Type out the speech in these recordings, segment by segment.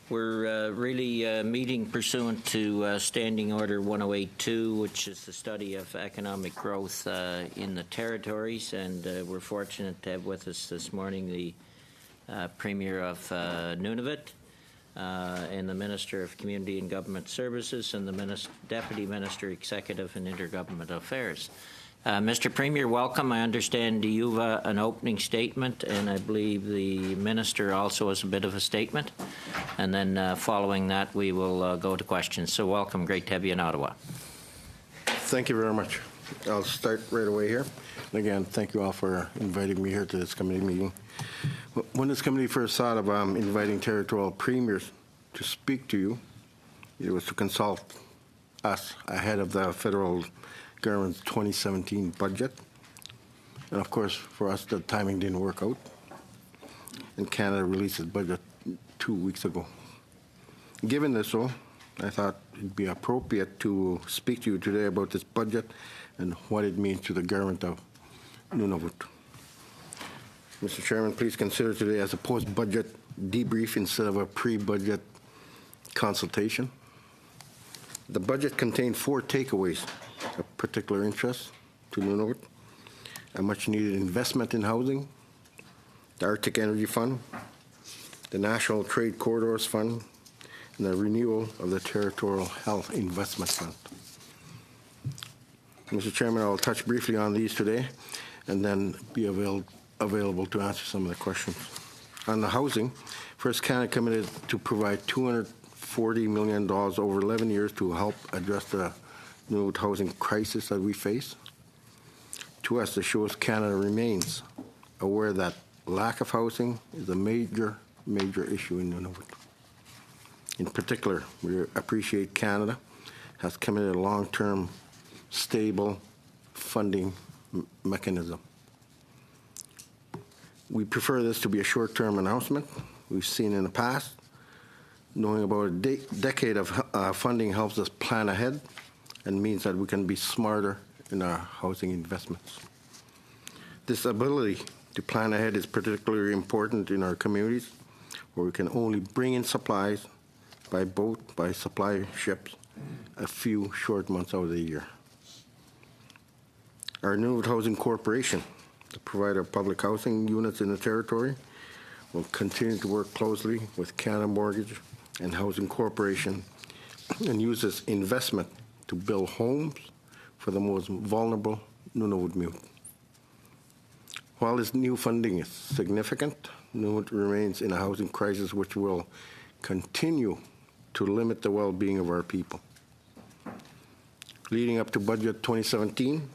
We're really meeting pursuant to Standing Order 1082, which is the study of economic growth in the territories, and we're fortunate to have with us this morning the Premier of Nunavut and the Minister of Community and Government Services and the Deputy Minister, Executive and Intergovernmental Affairs. Mr. Premier, welcome. I understand you have an opening statement, and I believe the Minister also has a bit of a statement. And then following that, we will go to questions. So welcome. Great to have you in Ottawa. Thank you very much. I'll start right away here. And again, thank you all for inviting me here to this committee meeting. When this committee first thought of inviting territorial premiers to speak to you, it was to consult us ahead of the federal government's 2017 budget. And of course, for us, the timing didn't work out. And Canada released its budget 2 weeks ago. Given this, though, I thought it'd be appropriate to speak to you today about this budget and what it means to the government of Nunavut. Mr. Chairman, please consider today as a post-budget debrief instead of a pre-budget consultation. The budget contained 4 takeaways of particular interest to Nunavut: a much-needed investment in housing, the Arctic Energy Fund, the National Trade Corridors Fund, and the renewal of the Territorial Health Investment Fund. Mr. Chairman, I will touch briefly on these today and then be available to answer some of the questions. On the housing, first, Canada committed to provide $240 million over 11 years to help address the Nunavut housing crisis that we face. To us, this shows Canada remains aware that lack of housing is a major issue in Nunavut. In particular, we appreciate Canada has committed a long-term, stable funding mechanism. We prefer this to be a short-term announcement. We've seen in the past, knowing about a decade of funding helps us plan ahead and means that we can be smarter in our housing investments. This ability to plan ahead is particularly important in our communities, where we can only bring in supplies by boat, by supply ships, a few short months out of the year. Our Nunavut Housing Corporation, the provider of public housing units in the territory, will continue to work closely with Canada Mortgage and Housing Corporation and use this investment to build homes for the most vulnerable Nunavut. While this new funding is significant, Nunavut remains in a housing crisis which will continue to limit the well-being of our people. Leading up to Budget 2017,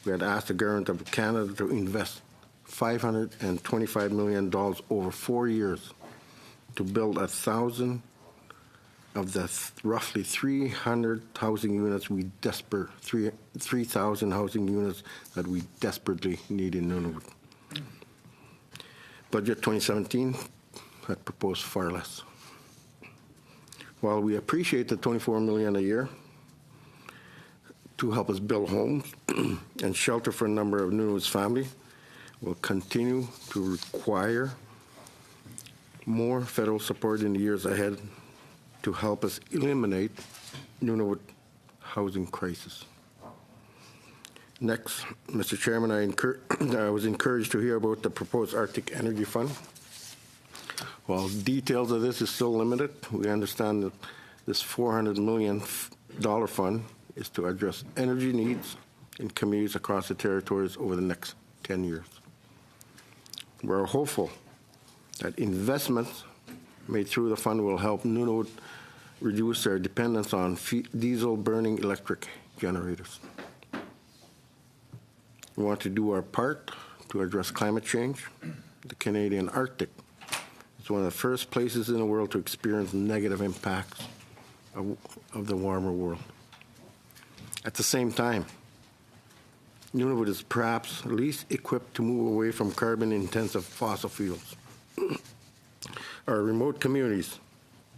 we had asked the Government of Canada to invest $525 million over 4 years to build 1,000 of the roughly 300 housing units 3,000 housing units that we desperately need in Nunavut. Budget 2017 had proposed far less. While we appreciate the $24 million a year to help us build homes and shelter for a number of Nunavut's families, we'll continue to require more federal support in the years ahead to help us eliminate Nunavut housing crisis. Next, Mr. Chairman, I was encouraged to hear about the proposed Arctic Energy Fund. While details of this is still limited, we understand that this $400 million fund is to address energy needs in communities across the territories over the next 10 years. We're hopeful that investments made through the fund will help Nunavut reduce their dependence on diesel-burning electric generators. We want to do our part to address climate change. The Canadian Arctic is one of the first places in the world to experience negative impacts of the warmer world. At the same time, Nunavut is perhaps least equipped to move away from carbon-intensive fossil fuels. Our remote communities,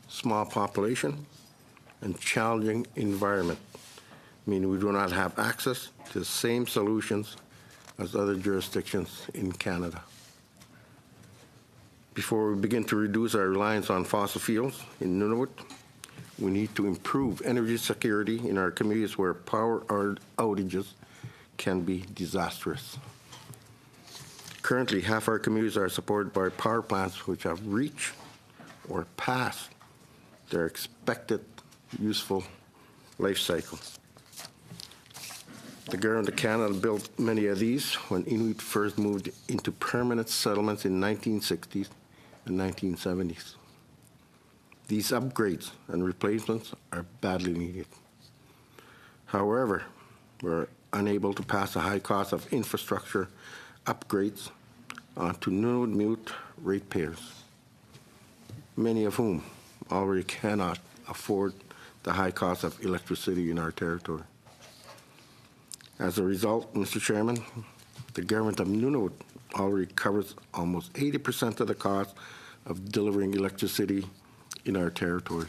small population, and challenging environment mean we do not have access to the same solutions as other jurisdictions in Canada. Before we begin to reduce our reliance on fossil fuels in Nunavut, we need to improve energy security in our communities where power outages can be disastrous. Currently, half our communities are supported by power plants which have reached or passed their expected useful life cycle. The government of Canada built many of these when Inuit first moved into permanent settlements in 1960s and 1970s. These upgrades and replacements are badly needed. However, we're unable to pass the high cost of infrastructure upgrades onto Nunavut ratepayers, many of whom already cannot afford the high cost of electricity in our territory. As a result, Mr. Chairman, the government of Nunavut already covers almost 80% of the cost of delivering electricity in our territory.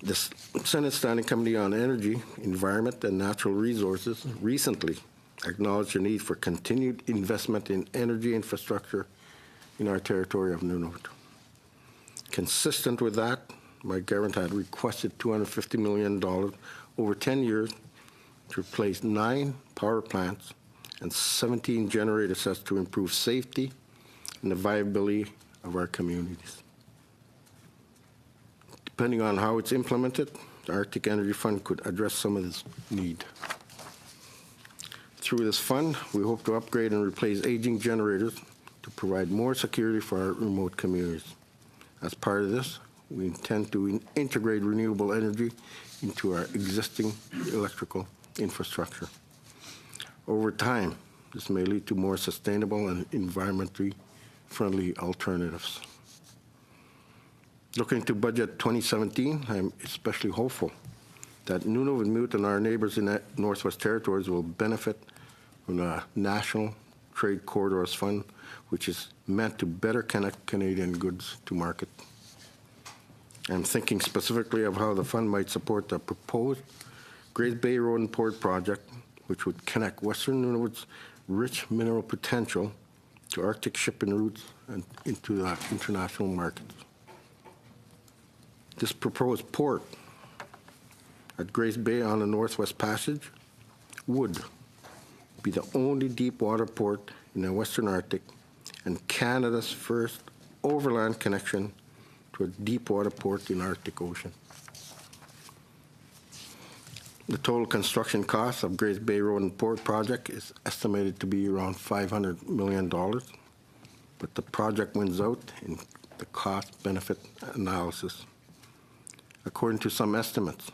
The Senate Standing Committee on Energy, Environment, and Natural Resources recently acknowledged the need for continued investment in energy infrastructure in our territory of Nunavut. Consistent with that, my government had requested $250 million over 10 years to replace 9 power plants and 17 generator sets to improve safety and the viability of our communities. Depending on how it's implemented, the Arctic Energy Fund could address some of this need. Through this fund, we hope to upgrade and replace aging generators to provide more security for our remote communities. As part of this, we intend to integrate renewable energy into our existing electrical infrastructure. Over time, this may lead to more sustainable and environmentally friendly alternatives. Looking to budget 2017, I'm especially hopeful that Nunavut and our neighbors in the Northwest Territories will benefit from the National Trade Corridors Fund, which is meant to better connect Canadian goods to market. I'm thinking specifically of how the fund might support the proposed Grays Bay Road and Port project, which would connect Western Nunavut's rich mineral potential to Arctic shipping routes and into the international markets. This proposed port at Grays Bay on the Northwest Passage would be the only deep water port in the Western Arctic and Canada's first overland connection to a deep water port in the Arctic Ocean. The total construction cost of Grays Bay Road and Port project is estimated to be around $500 million, but the project wins out in the cost-benefit analysis. According to some estimates,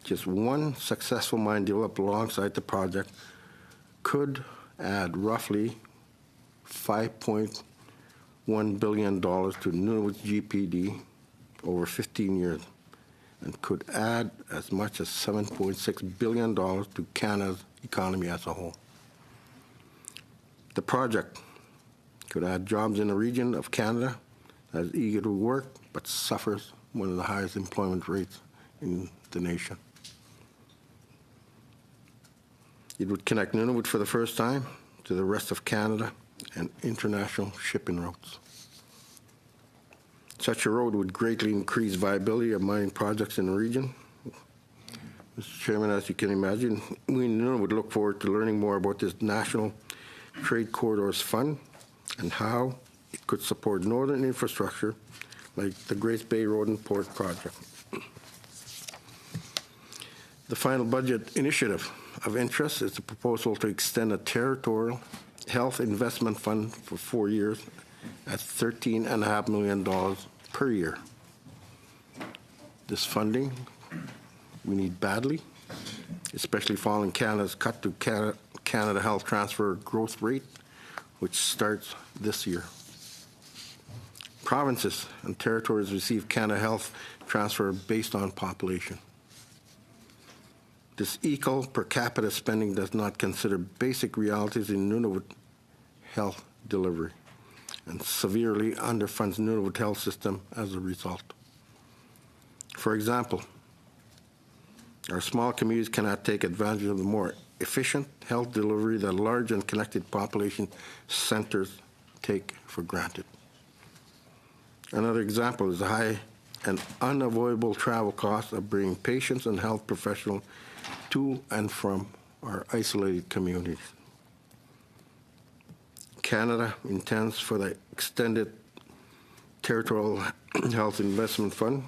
just one successful mine developed alongside the project could add roughly $5.1 billion to Nunavut's GPD over 15 years and could add as much as $7.6 billion to Canada's economy as a whole. The project could add jobs in a region of Canada that is eager to work but suffers one of the highest employment rates in the nation. It would connect Nunavut for the first time to the rest of Canada and international shipping routes. Such a road would greatly increase viability of mining projects in the region. Mr. Chairman, as you can imagine, we in Nunavut look forward to learning more about this National Trade Corridors Fund and how it could support northern infrastructure like the Grays Bay Road and Port project. The final budget initiative of interest is the proposal to extend a territorial health investment fund for 4 years at $13.5 million per year. This funding we need badly, especially following Canada's cut to Canada Health Transfer growth rate, which starts this year. Provinces and territories receive Canada Health Transfer based on population. This equal per capita spending does not consider basic realities in Nunavut health delivery and severely underfunds Nunavut health system as a result. For example, our small communities cannot take advantage of the more efficient health delivery that large and connected population centers take for granted. Another example is the high and unavoidable travel costs of bringing patients and health professionals to and from our isolated communities. Canada intends for the extended Territorial Health Investment Fund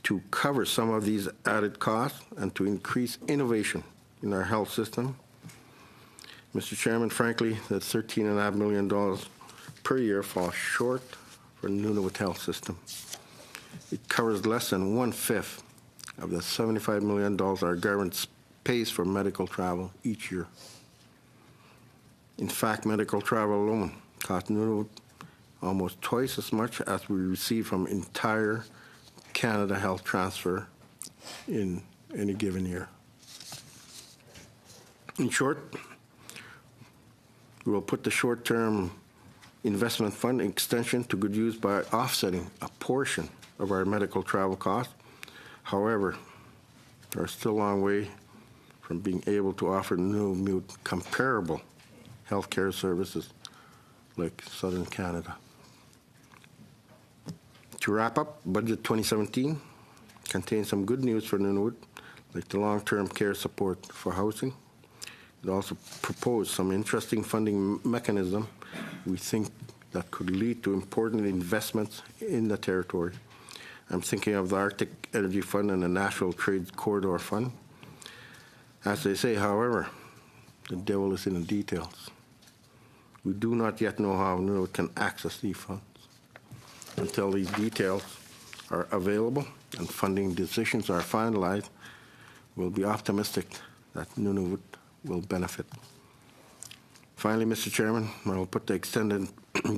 to cover some of these added costs and to increase innovation in our health system. Mr. Chairman, frankly, that $13.5 million per year falls short for the Nunavut health system. It covers less than 1/5 of the $75 million our government pays for medical travel each year. In fact, medical travel alone costs Nunavut almost twice as much as we receive from entire Canada Health Transfer in any given year. In short, we will put the short-term investment fund extension to good use by offsetting a portion of our medical travel costs. However, we're still a long way from being able to offer Nunavut comparable healthcare services like Southern Canada. To wrap up, Budget 2017 contains some good news for Nunavut, like the long-term care support for housing. It also proposed some interesting funding mechanism we think that could lead to important investments in the territory. I'm thinking of the Arctic Energy Fund and the National Trade Corridor Fund. As they say, however, the devil is in the details. We do not yet know how Nunavut can access these funds. Until these details are available and funding decisions are finalized, we'll be optimistic that Nunavut will benefit. Finally, Mr. Chairman, I will put the extended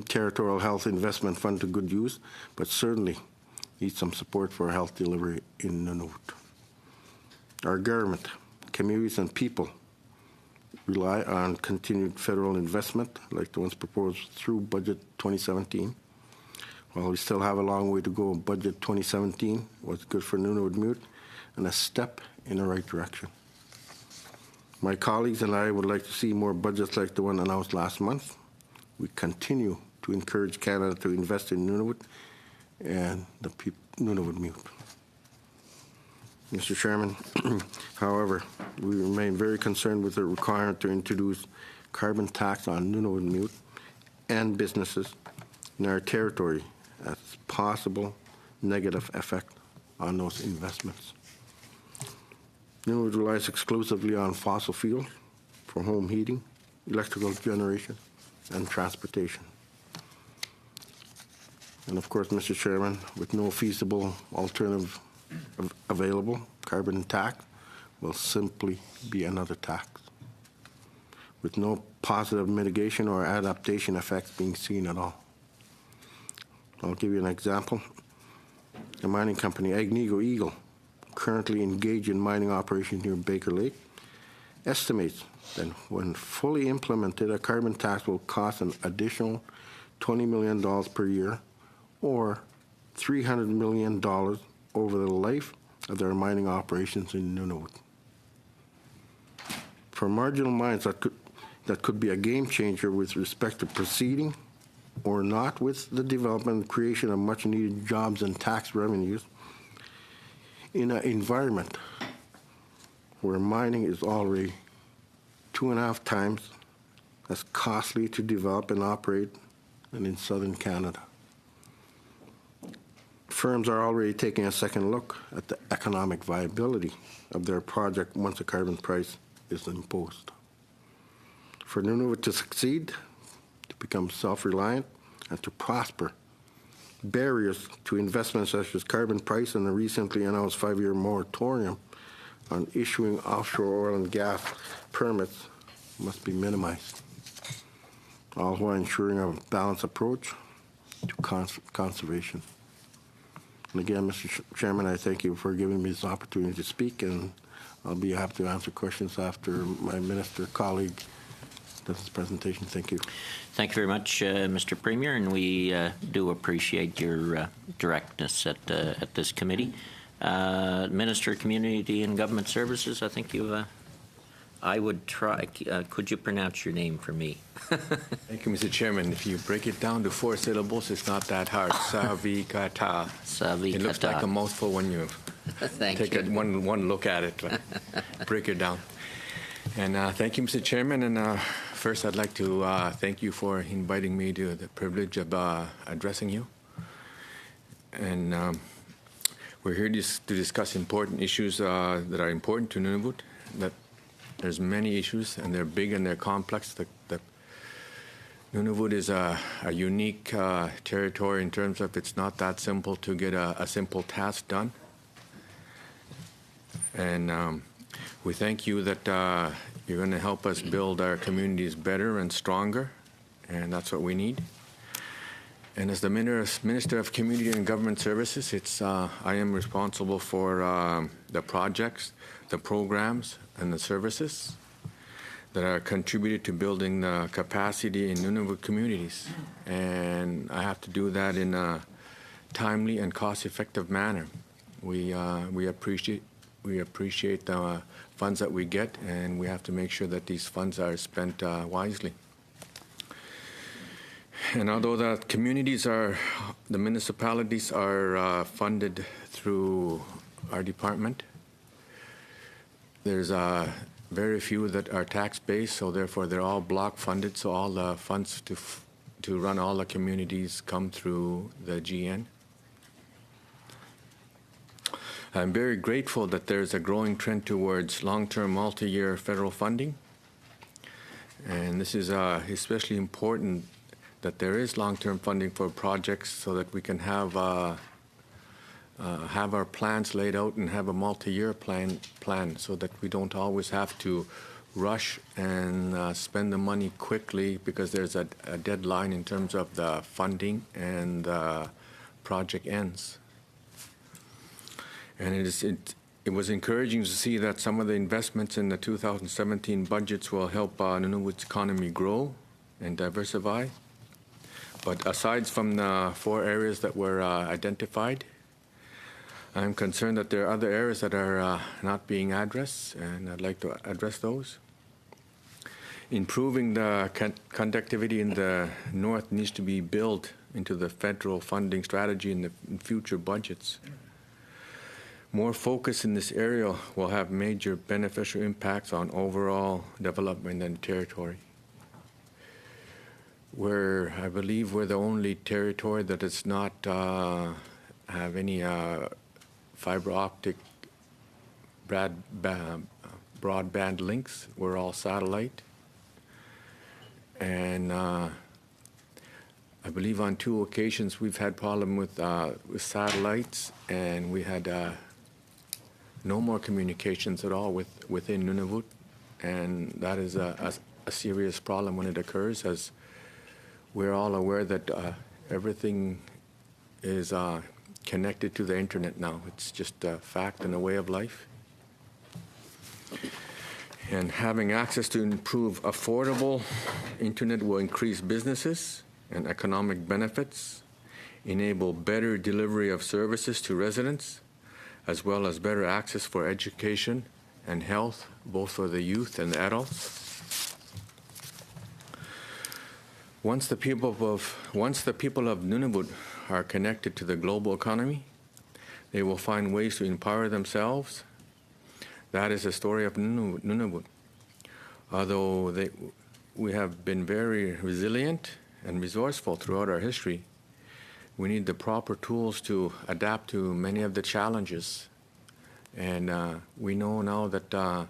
Territorial Health Investment Fund to good use, but certainly need some support for health delivery in Nunavut. Our government, communities, and people rely on continued federal investment like the ones proposed through Budget 2017. While we still have a long way to go, Budget 2017 was good for Nunavut and a step in the right direction. My colleagues and I would like to see more budgets like the one announced last month. We continue to encourage Canada to invest in Nunavut and the Nunavut. Mr. Chairman, however, we remain very concerned with the requirement to introduce carbon tax on Nunavut and businesses in our territory as possible negative effect on those investments. Nunavut relies exclusively on fossil fuels for home heating, electrical generation, and transportation. And of course, Mr. Chairman, with no feasible alternative available, carbon tax will simply be another tax, with no positive mitigation or adaptation effects being seen at all. I'll give you an example. The mining company Agnico Eagle, currently engaged in mining operations near Baker Lake, estimates that when fully implemented, a carbon tax will cost an additional $20 million per year, or $300 million over the life of their mining operations in Nunavut. For marginal mines, that could be a game changer with respect to proceeding or not with the development and creation of much needed jobs and tax revenues in an environment where mining is already 2.5 times as costly to develop and operate than in southern Canada. Firms are already taking a second look at the economic viability of their project once a carbon price is imposed. For Nunavut to succeed, to become self-reliant, and to prosper, barriers to investments such as carbon price and the recently announced 5-year moratorium on issuing offshore oil and gas permits must be minimized, all while ensuring a balanced approach to conservation. And again, Mr. Chairman, I thank you for giving me this opportunity to speak, and I'll be happy to answer questions after my minister colleague does his presentation. Thank you. Thank you very much, Mr. Premier, and we do appreciate your directness at this committee. Minister of Community and Government Services, I think you have I would try. Could you pronounce your name for me? Thank you, Mr. Chairman. If you break it down to 4 syllables, it's not that hard. Savikata. Savikata. It looks like a mouthful when you Thank take you. one look at it. Break it down. And thank you, Mr. Chairman. And first, I'd like to thank you for inviting me to the privilege of addressing you. And we're here to discuss important issues that are important to Nunavut. That there's many issues, and they're big and they're complex. The Nunavut is a unique territory in terms of it's not that simple to get a simple task done. And we thank you that you're going to help us build our communities better and stronger, and that's what we need. And as the Minister of Community and Government Services, I am responsible for the projects, the programs, and the services that are contributed to building the capacity in Nunavut communities. And I have to do that in a timely and cost-effective manner. We appreciate the funds that we get, and we have to make sure that these funds are spent wisely. And although the municipalities are funded through our department, there's very few that are tax-based, so therefore they're all block funded, so all the funds to run all the communities come through the GN. I'm very grateful that there's a growing trend towards long-term multi-year federal funding, and this is especially important that there is long-term funding for projects so that we can have our plans laid out and have a multi-year plan so that we don't always have to rush and spend the money quickly because there's a deadline in terms of the funding and the project ends. And it was encouraging to see that some of the investments in the 2017 budgets will help Nunavut's economy grow and diversify. But aside from the 4 areas that were identified, I'm concerned that there are other areas that are not being addressed, and I'd like to address those. Improving the conductivity in the north needs to be built into the federal funding strategy in future budgets. More focus in this area will have major beneficial impacts on overall development in the territory. I believe we're the only territory that does not have any fiber optic broadband links. We're all satellite. And I believe on 2 occasions we've had problem with satellites, and we had no more communications at all within Nunavut, and that is a serious problem when it occurs, as we're all aware that everything is connected to the internet now. It's just a fact and a way of life. And having access to improve affordable internet will increase businesses and economic benefits, enable better delivery of services to residents, as well as better access for education and health, both for the youth and the adults. Once the people of Nunavut are connected to the global economy, they will find ways to empower themselves. That is the story of Nunavut. Although we have been very resilient and resourceful throughout our history, we need the proper tools to adapt to many of the challenges. And we know now that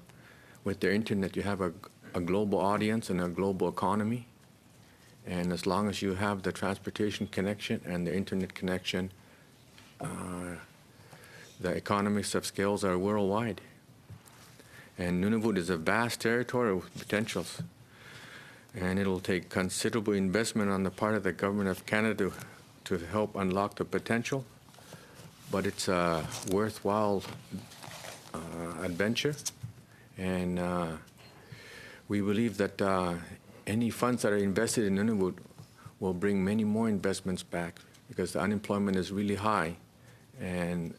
with the internet you have a global audience and a global economy. And as long as you have the transportation connection and the internet connection, the economies of scales are worldwide. And Nunavut is a vast territory with potentials. And it'll take considerable investment on the part of the Government of Canada to help unlock the potential. But it's a worthwhile adventure. And we believe that any funds that are invested in Nunavut will bring many more investments back, because the unemployment is really high, and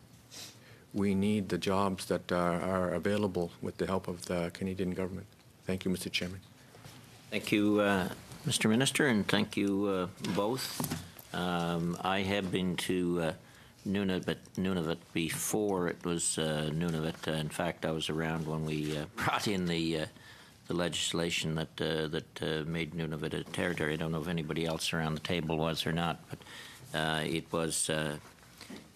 we need the jobs that are available with the help of the Canadian government. Thank you, Mr. Chairman. Thank you, Mr. Minister, and thank you both. I have been to Nunavut before it was Nunavut. In fact, I was around when we brought in the legislation that made Nunavut a territory. I don't know if anybody else around the table was or not, but it was.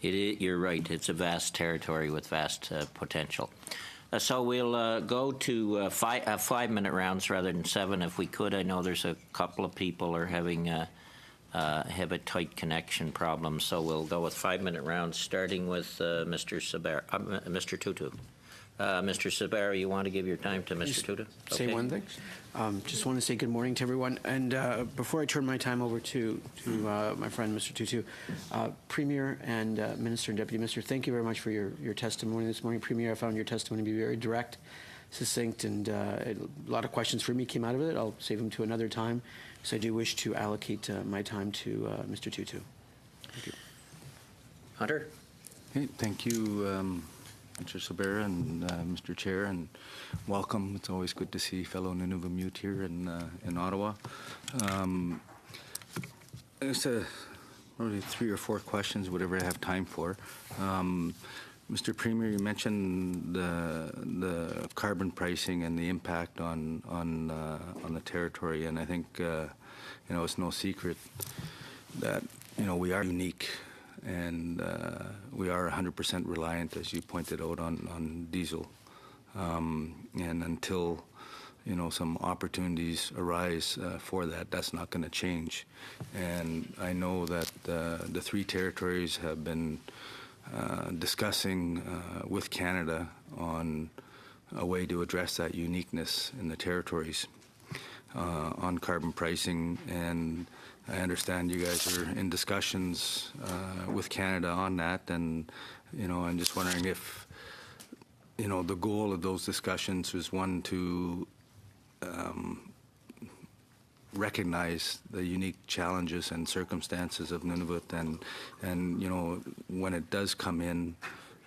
You're right. It's a vast territory with vast potential. So we'll go to 5-minute rounds rather than 7 if we could. I know there's a couple of people are having have a tight connection problem, so we'll go with 5-minute rounds, starting with Mr. Tutu. Mr. Sabara, you want to give your time to Mr. Tutu? Say Okay. one thing. Just want to say good morning to everyone. And before I turn my time over to my friend, Mr. Tutu, Premier and Minister and Deputy Minister, thank you very much for your testimony this morning. Premier, I found your testimony to be very direct, succinct, and a lot of questions for me came out of it. I'll save them to another time. So I do wish to allocate my time to Mr. Tutu. Thank you. Hunter? Hey, thank you, Mr. Sabara and Mr. Chair, and welcome. It's always good to see fellow Nunavumute here in Ottawa. Just probably 3 or 4 questions, whatever I have time for. Mr. Premier, you mentioned the carbon pricing and the impact on the territory, and I think it's no secret that we are unique. And we are 100% reliant, as you pointed out, on diesel. And until, some opportunities arise for that, that's not going to change. And I know that the 3 territories have been discussing with Canada on a way to address that uniqueness in the territories on carbon pricing. And I understand you guys are in discussions with Canada on that, and I'm just wondering if the goal of those discussions was one to recognize the unique challenges and circumstances of Nunavut, and when it does come in,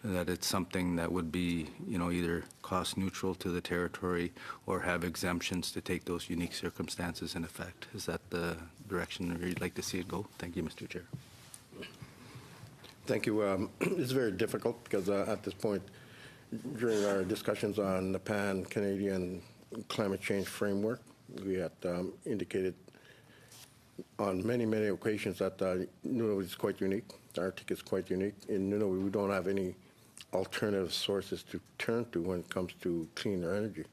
that it's something that would be either cost neutral to the territory or have exemptions to take those unique circumstances in effect. Is that the direction you'd like to see it go? Thank you, Mr. Chair. Thank you. It's very difficult because at this point, during our discussions on the Pan-Canadian climate change framework, we had indicated on many, many occasions that Nunavut is quite unique. The Arctic is quite unique. In Nunavut, we don't have any alternative sources to turn to when it comes to cleaner energy.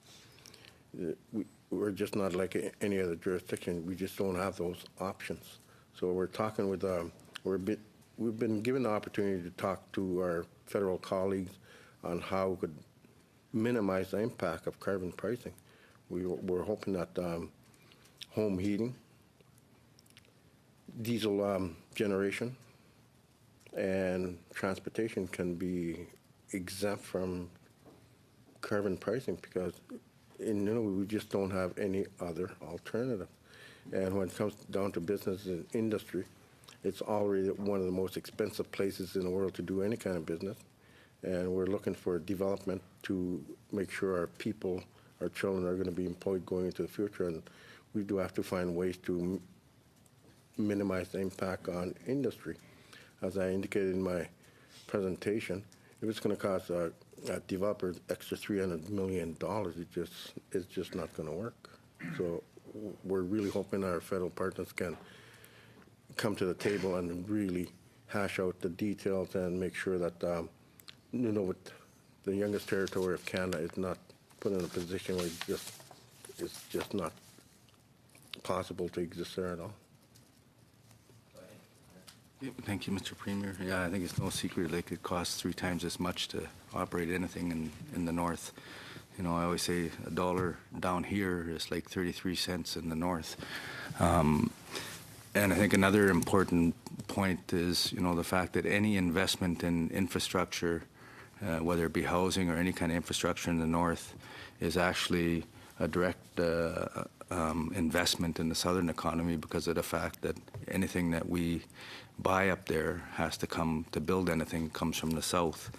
We're just not like any other jurisdiction. We just don't have those options. So we're talking with, we've been given the opportunity to talk to our federal colleagues on how we could minimize the impact of carbon pricing. We're hoping that home heating, diesel generation, and transportation can be exempt from carbon pricing because in Nunavut we just don't have any other alternative. And when it comes down to business and industry, it's already one of the most expensive places in the world to do any kind of business. And we're looking for development to make sure our people, our children are going to be employed going into the future. And we do have to find ways to minimize the impact on industry. As I indicated in my presentation, if it's going to cost a developer extra $300 million, it's just not going to work. So we're really hoping our federal partners can come to the table and really hash out the details and make sure that Nunavut, the youngest territory of Canada, is not put in a position where it's just not possible to exist there at all. Thank you, Mr. Premier. Yeah, I think it's no secret like it costs 3 times as much to operate anything in the north. I always say $1 down here is like 33 cents in the north. And I think another important point is, the fact that any investment in infrastructure, whether it be housing or any kind of infrastructure in the north, is actually a direct investment in the southern economy because of the fact that anything that we buy up there has to come to build anything comes from the south.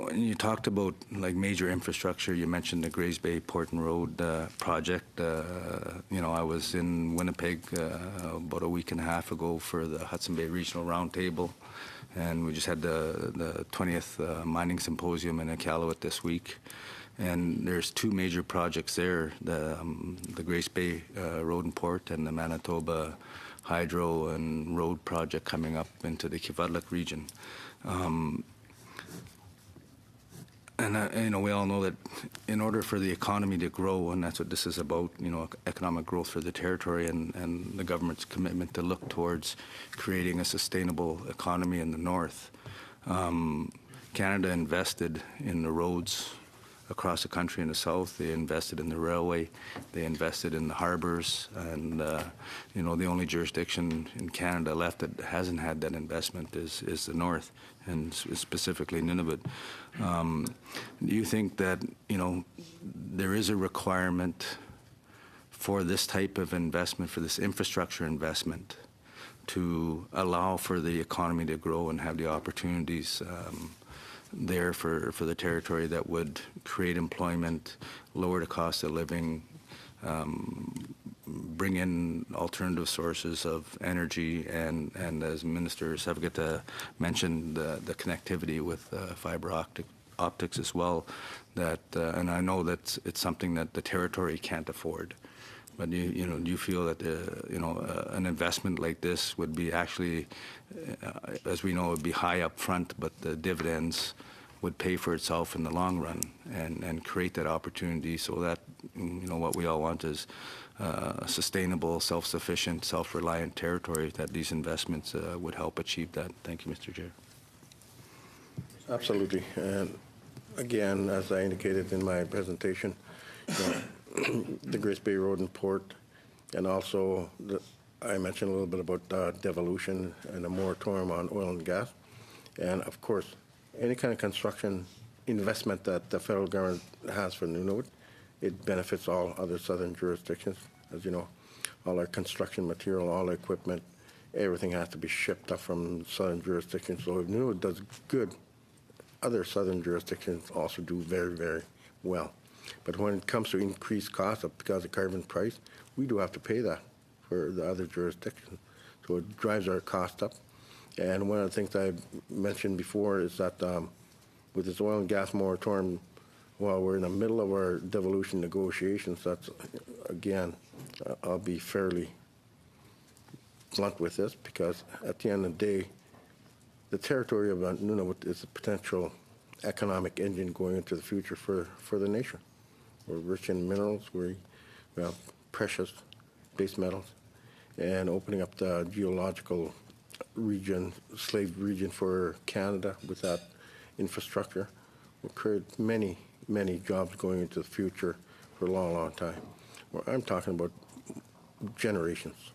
when you talked about like major infrastructure, you mentioned the Grays Bay Port and Road project. I was in Winnipeg about a week and a half ago for the Hudson Bay Regional Roundtable, and we just had the 20th Mining Symposium in Iqaluit this week. And there's two major projects there, the Grays Bay Road and Port and the Manitoba Hydro and Road project coming up into the Kivalliq region. And we all know that in order for the economy to grow, and that's what this is about, economic growth for the territory and the government's commitment to look towards creating a sustainable economy in the north. Canada invested in the roads across the country in the south. They invested in the railway. They invested in the harbors. And, the only jurisdiction in Canada left that hasn't had that investment is the north, and specifically Nunavut. Do you think that, there is a requirement for this type of investment, for this infrastructure investment, to allow for the economy to grow and have the opportunities there for the territory that would create employment, lower the cost of living, bring in alternative sources of energy, and as Minister Sevigata mentioned, the connectivity with fiber optics as well. And I know that it's something that the territory can't afford. But do you feel that an investment like this would be actually, as we know, would be high up front, but the dividends would pay for itself in the long run and create that opportunity so that what we all want is a sustainable, self-sufficient, self-reliant territory, that these investments would help achieve that. Thank you, Mr. Chair. Absolutely. And again, as I indicated in my presentation, the Grays Bay Road and Port, and also I mentioned a little bit about devolution and a moratorium on oil and gas. And of course, any kind of construction investment that the federal government has for Nunavut, it benefits all other southern jurisdictions. As you know, all our construction material, all our equipment, everything has to be shipped up from southern jurisdictions. So if Nunavut does good, other southern jurisdictions also do very, very well. But when it comes to increased costs because of carbon price, we do have to pay that for the other jurisdictions. So it drives our cost up. And one of the things I mentioned before is that with this oil and gas moratorium, while we're in the middle of our devolution negotiations, that's, again, I'll be fairly blunt with this, because at the end of the day, the territory of Nunavut is a potential economic engine going into the future for the nation. We're rich in minerals, we have precious base metals, and opening up the geological region, slave region for Canada with that infrastructure will create many, many jobs going into the future for a long, long time. Well, I'm talking about generations.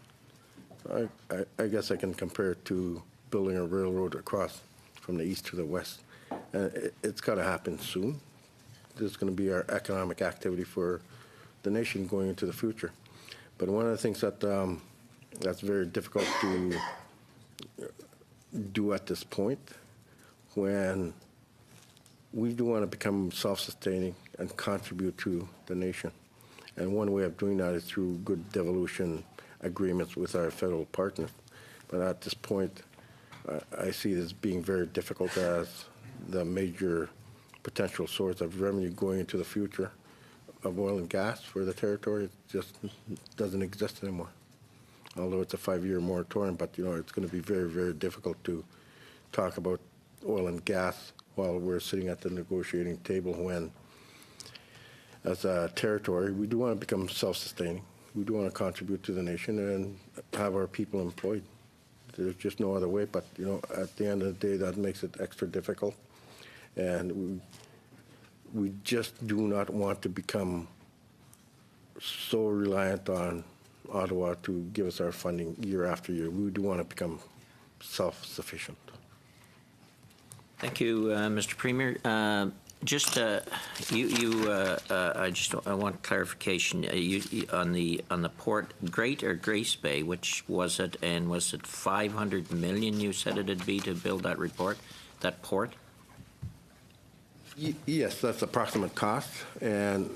I guess I can compare it to building a railroad across from the east to the west. It's got to happen soon. This is going to be our economic activity for the nation going into the future. But one of the things that that's very difficult to do at this point, when we do want to become self-sustaining and contribute to the nation. And one way of doing that is through good devolution agreements with our federal partners. But at this point, I see this being very difficult, as the major potential source of revenue going into the future of oil and gas for the territory, it just doesn't exist anymore. Although it's a 5-year moratorium, but it's going to be very, very difficult to talk about oil and gas while we're sitting at the negotiating table, when, as a territory, we do want to become self-sustaining. We do want to contribute to the nation and have our people employed. There's just no other way, but at the end of the day, that makes it extra difficult. And we just do not want to become so reliant on Ottawa to give us our funding year after year. We do want to become self-sufficient. Thank you, Mr. Premier. I want clarification. On the port, Great or Grays Bay, which was it? And was it 500 million? You said it'd be to build that port. Yes, that's approximate cost, and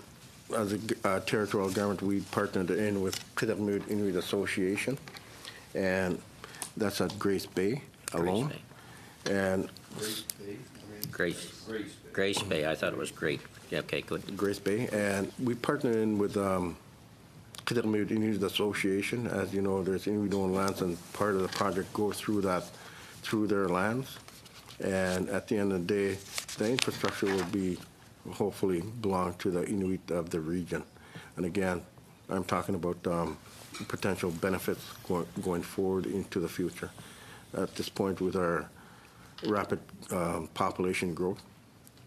as a territorial government, we partnered in with Kitamud Inuit Association, and that's at Grace Bay alone. And Grace Bay, I thought it was great. Yeah, okay, good. Grace Bay, and we partnered in with Kitamud Inuit Association. As you know, there's Inuit-owned lands, and part of the project goes through their lands. And at the end of the day, the infrastructure will be hopefully belong to the Inuit of the region. And again, I'm talking about potential benefits going forward into the future. At this point, with our rapid population growth,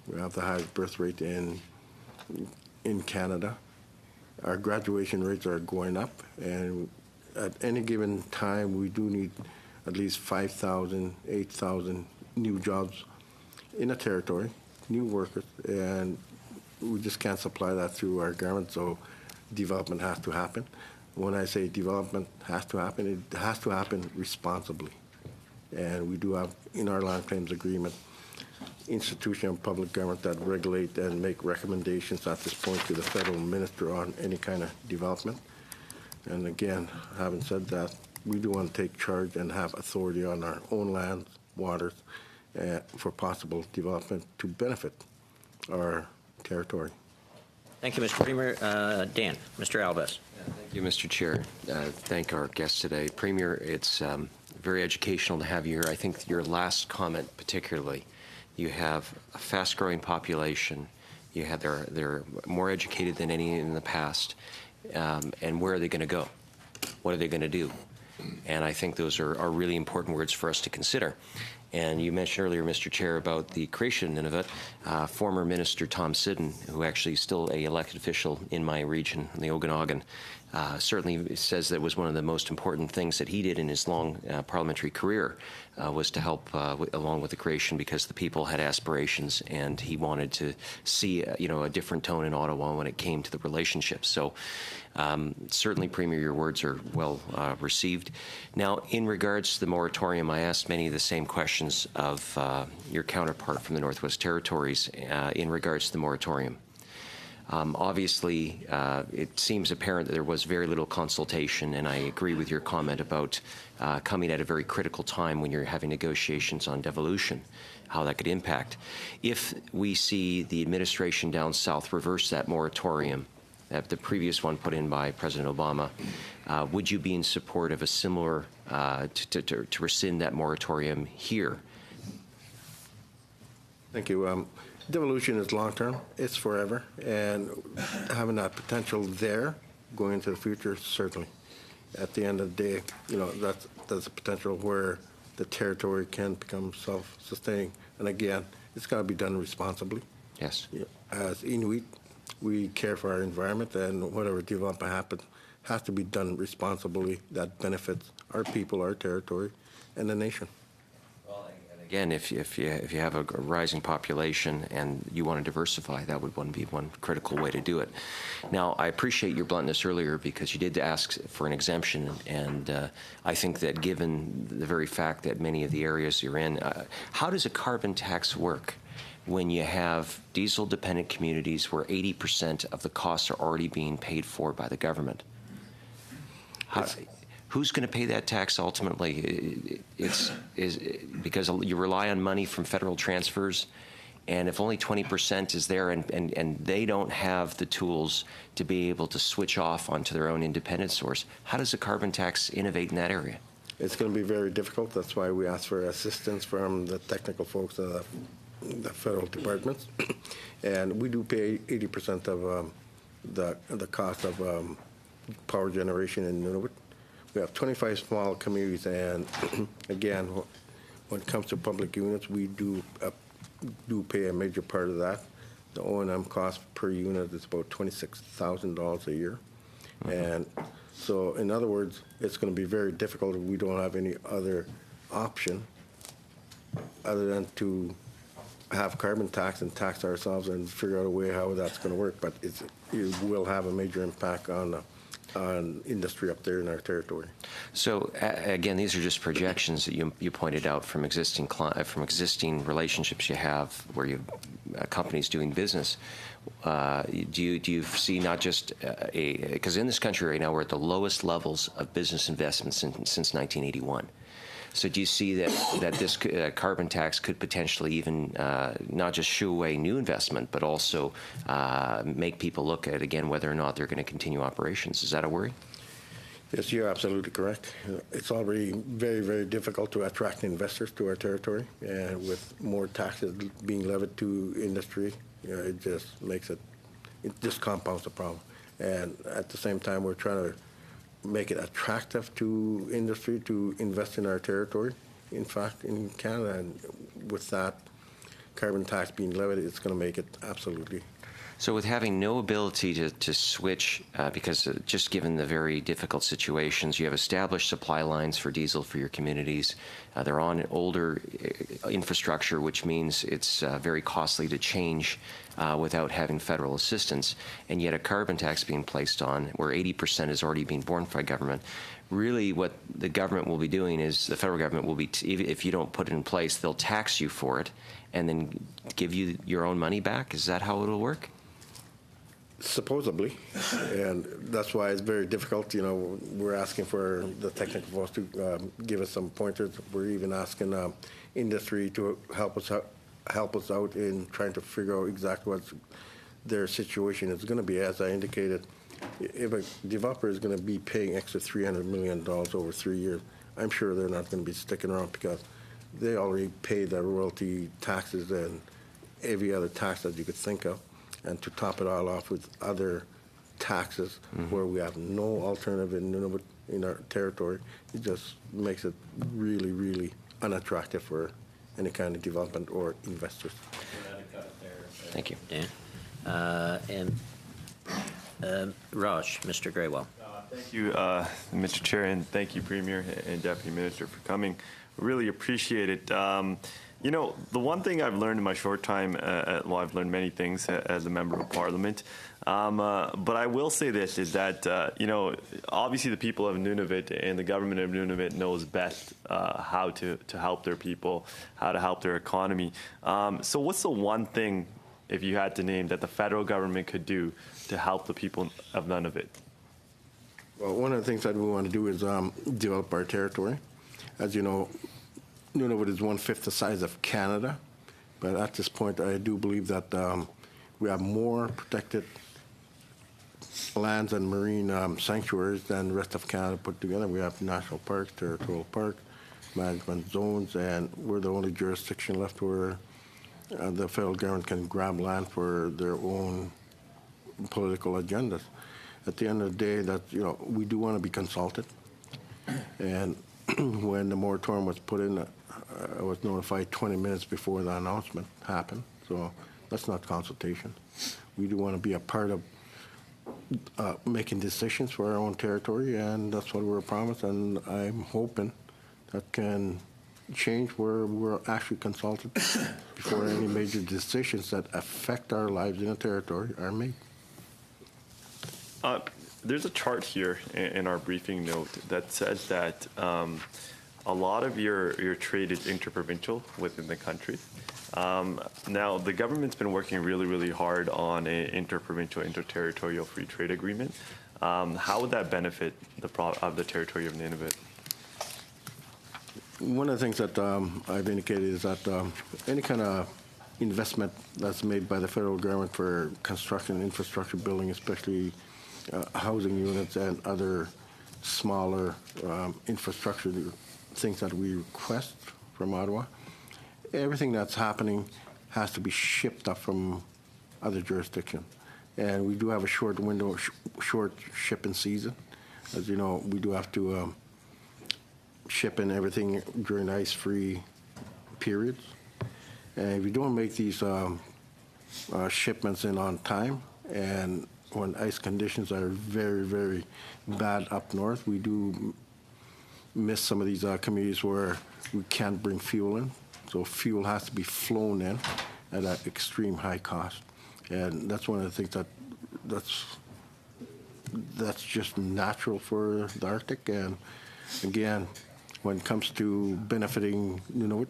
we have the highest birth rate in Canada. Our graduation rates are going up, and at any given time, we do need at least 5,000, 8,000 new jobs in a territory, new workers, and we just can't supply that through our government, so development has to happen. When I say development has to happen, it has to happen responsibly. And we do have, in our land claims agreement, institution of public government that regulate and make recommendations at this point to the federal minister on any kind of development. And again, having said that, we do want to take charge and have authority on our own lands, waters, for possible development to benefit our territory. Thank you, Mr. Premier. Dan, Mr. Alves. Thank you, Mr. Chair. Thank our guests today. Premier, it's very educational to have you here. I think your last comment particularly, you have a fast-growing population. You have they're more educated than any in the past. And where are they going to go? What are they going to do? And I think those are really important words for us to consider. And you mentioned earlier, Mr. Chair, about the creation of it. Former Minister Tom Siddon, who actually is still an elected official in my region, in the Okanagan, certainly says that was one of the most important things that he did in his long parliamentary career was to help along with the creation, because the people had aspirations and he wanted to see a different tone in Ottawa when it came to the relationship. So certainly, Premier, your words are well received. Now, in regards to the moratorium, I asked many of the same questions of your counterpart from the Northwest Territories in regards to the moratorium. Obviously, it seems apparent that there was very little consultation, and I agree with your comment about coming at a very critical time when you're having negotiations on devolution, how that could impact. If we see the administration down south reverse that moratorium, the previous one put in by President Obama, would you be in support of a similar, to rescind that moratorium here? Thank you. Devolution is long-term. It's forever. And having that potential there going into the future, certainly. At the end of the day, that's a potential where the territory can become self-sustaining. And again, it's got to be done responsibly. Yes. As Inuit, we care for our environment, and whatever development happens has to be done responsibly that benefits our people, our territory, and the nation. Well, and again, if you have a rising population and you want to diversify, that would be one critical way to do it. Now, I appreciate your bluntness earlier, because you did ask for an exemption, and I think that given the very fact that many of the areas you're in, how does a carbon tax work when you have diesel-dependent communities where 80% of the costs are already being paid for by the government? Who's going to pay that tax ultimately? Is because you rely on money from federal transfers, and if only 20% is there and they don't have the tools to be able to switch off onto their own independent source, how does a carbon tax innovate in that area? It's going to be very difficult. That's why we ask for assistance from the technical folks of the federal departments. And we do pay 80% of the cost of power generation in Nunavut. We have 25 small communities, and again, when it comes to public units, we do pay a major part of that. The O&M cost per unit is about $26,000 a year. And so, in other words, it's going to be very difficult if we don't have any other option other than to have carbon tax and tax ourselves and figure out a way how that's going to work. But it will have a major impact on on industry up there in our territory. So again, these are just projections that you pointed out from existing relationships you have where you companies doing business. Do you see not just because in this country right now we're at the lowest levels of business investments since 1981. So do you see that this carbon tax could potentially even not just shoo away new investment, but also make people look at, again, whether or not they're going to continue operations? Is that a worry? Yes, you're absolutely correct. It's already very, very difficult to attract investors to our territory, and with more taxes being levied to industry, it just makes it just compounds the problem. And at the same time, we're trying to make it attractive to industry to invest in our territory. In fact, in Canada, and with that carbon tax being levied, it's going to make it absolutely. So with having no ability to switch, because just given the very difficult situations, you have established supply lines for diesel for your communities. They're on older infrastructure, which means it's very costly to change without having federal assistance, and yet a carbon tax being placed on where 80% is already being borne by government. Really what the government will be doing is the federal government will be, if you don't put it in place, they'll tax you for it and then give you your own money back. Is that how it'll work? Supposedly, and that's why it's very difficult. You know, we're asking for the technical folks to give us some pointers. We're even asking industry to help us out in trying to figure out exactly what their situation is going to be. As I indicated, if a developer is going to be paying extra $300 million over 3 years, I'm sure they're not going to be sticking around because they already pay their royalty taxes and every other tax that you could think of. And to top it all off with other taxes where we have no alternative in our territory, it just makes it really, really unattractive for any kind of development or investors. Thank you. Dan. Raj, Mr. Graywell. Thank you, Mr. Chair, and thank you, Premier and Deputy Minister, for coming. Really appreciate it. You know, the one thing I've learned in my short time, well, I've learned many things as a member of Parliament, but I will say this, is that, you know, obviously the people of Nunavut and the government of Nunavut knows best how to help their people, how to help their economy. So what's the one thing, if you had to name, that the federal government could do to help the people of Nunavut? Well, one of the things that we want to do is develop our territory. As you know, Nunavut is 1/5 the size of Canada, but at this point, I do believe that we have more protected lands and marine sanctuaries than the rest of Canada put together. We have national parks, territorial parks, management zones, and we're the only jurisdiction left where the federal government can grab land for their own political agendas. At the end of the day, that we do want to be consulted, and when the moratorium was put in, I was notified 20 minutes before the announcement happened, so that's not consultation. We do want to be a part of making decisions for our own territory, and that's what we're promised, and I'm hoping that can change where we're actually consulted before any major decisions that affect our lives in a territory are made. There's a chart here in our briefing note that says that a lot of your trade is interprovincial within the country. Now, the government's been working really, really hard on an interprovincial, interterritorial free trade agreement. How would that benefit the territory of Nunavut? One of the things that I've indicated is that any kind of investment that's made by the federal government for construction, infrastructure building, especially housing units and other smaller infrastructure things that we request from Ottawa, everything that's happening has to be shipped up from other jurisdictions. And we do have a short window, short shipping season. As you know, we do have to ship in everything during ice-free periods. And if we don't make these shipments in on time, and when ice conditions are very, very bad up north, we do miss some of these communities where we can't bring fuel in. So fuel has to be flown in at an extreme high cost. And that's one of the things that's just natural for the Arctic. And again, when it comes to benefiting Nunavut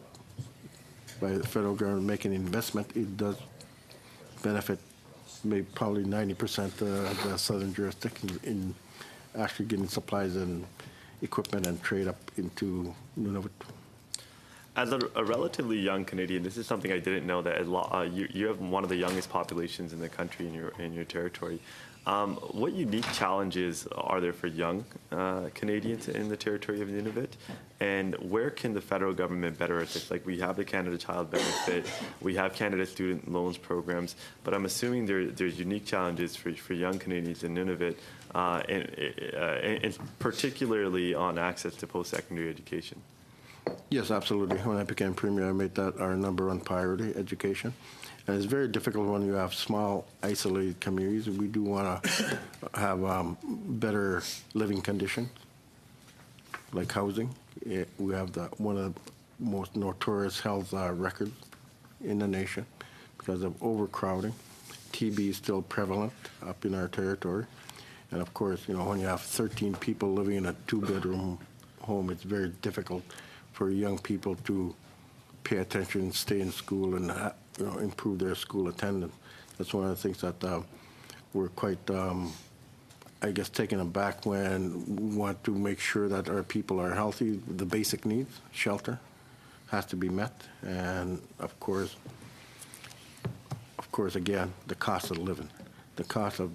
by the federal government making investment, it does benefit maybe probably 90% of the southern jurisdiction in actually getting supplies and equipment and trade up into Nunavut. As a relatively young Canadian, this is something I didn't know, that you have one of the youngest populations in the country in your territory. What unique challenges are there for young Canadians in the territory of Nunavut, and where can the federal government better assist? Like, we have the Canada Child Benefit, we have Canada Student Loans programs, but I'm assuming there's unique challenges for young Canadians in Nunavut, and particularly on access to post-secondary education. Yes, absolutely. When I became premier, I made that our number one priority, education. And it's very difficult when you have small, isolated communities. We do want to have better living conditions, like housing. We have one of the most notorious health records in the nation because of overcrowding. TB is still prevalent up in our territory. And of course, when you have 13 people living in a 2-bedroom home, it's very difficult for young people to pay attention, stay in school, and improve their school attendance. That's one of the things that we're quite, I guess, taken aback when we want to make sure that our people are healthy. The basic needs, shelter, has to be met, and of course, again, the cost of living, the cost of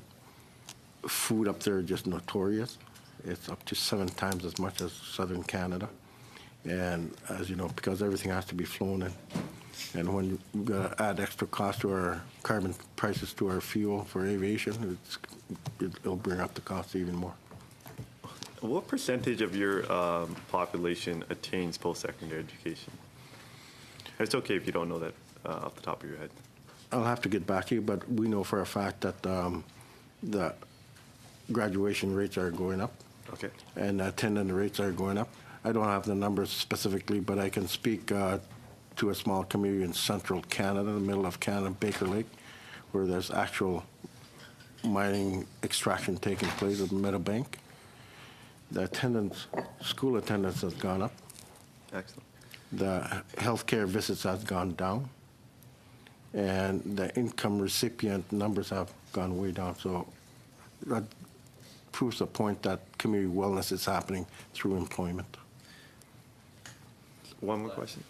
food up there is just notorious. It's up to 7 times as much as southern Canada. And as you know, because everything has to be flown in, and when you got to add extra cost to our carbon prices to our fuel for aviation, it'll bring up the cost even more. What percentage of your population attains post-secondary education? It's okay if you don't know that off the top of your head. I'll have to get back to you, but we know for a fact that the graduation rates are going up. Okay. And attendance rates are going up. I don't have the numbers specifically, but I can speak to a small community in central Canada, the middle of Canada, Baker Lake, where there's actual mining extraction taking place at Meadowbank. The school attendance has gone up. Excellent. The healthcare visits has gone down, and the income recipient numbers have gone way down. So that proves the point that community wellness is happening through employment. One more question.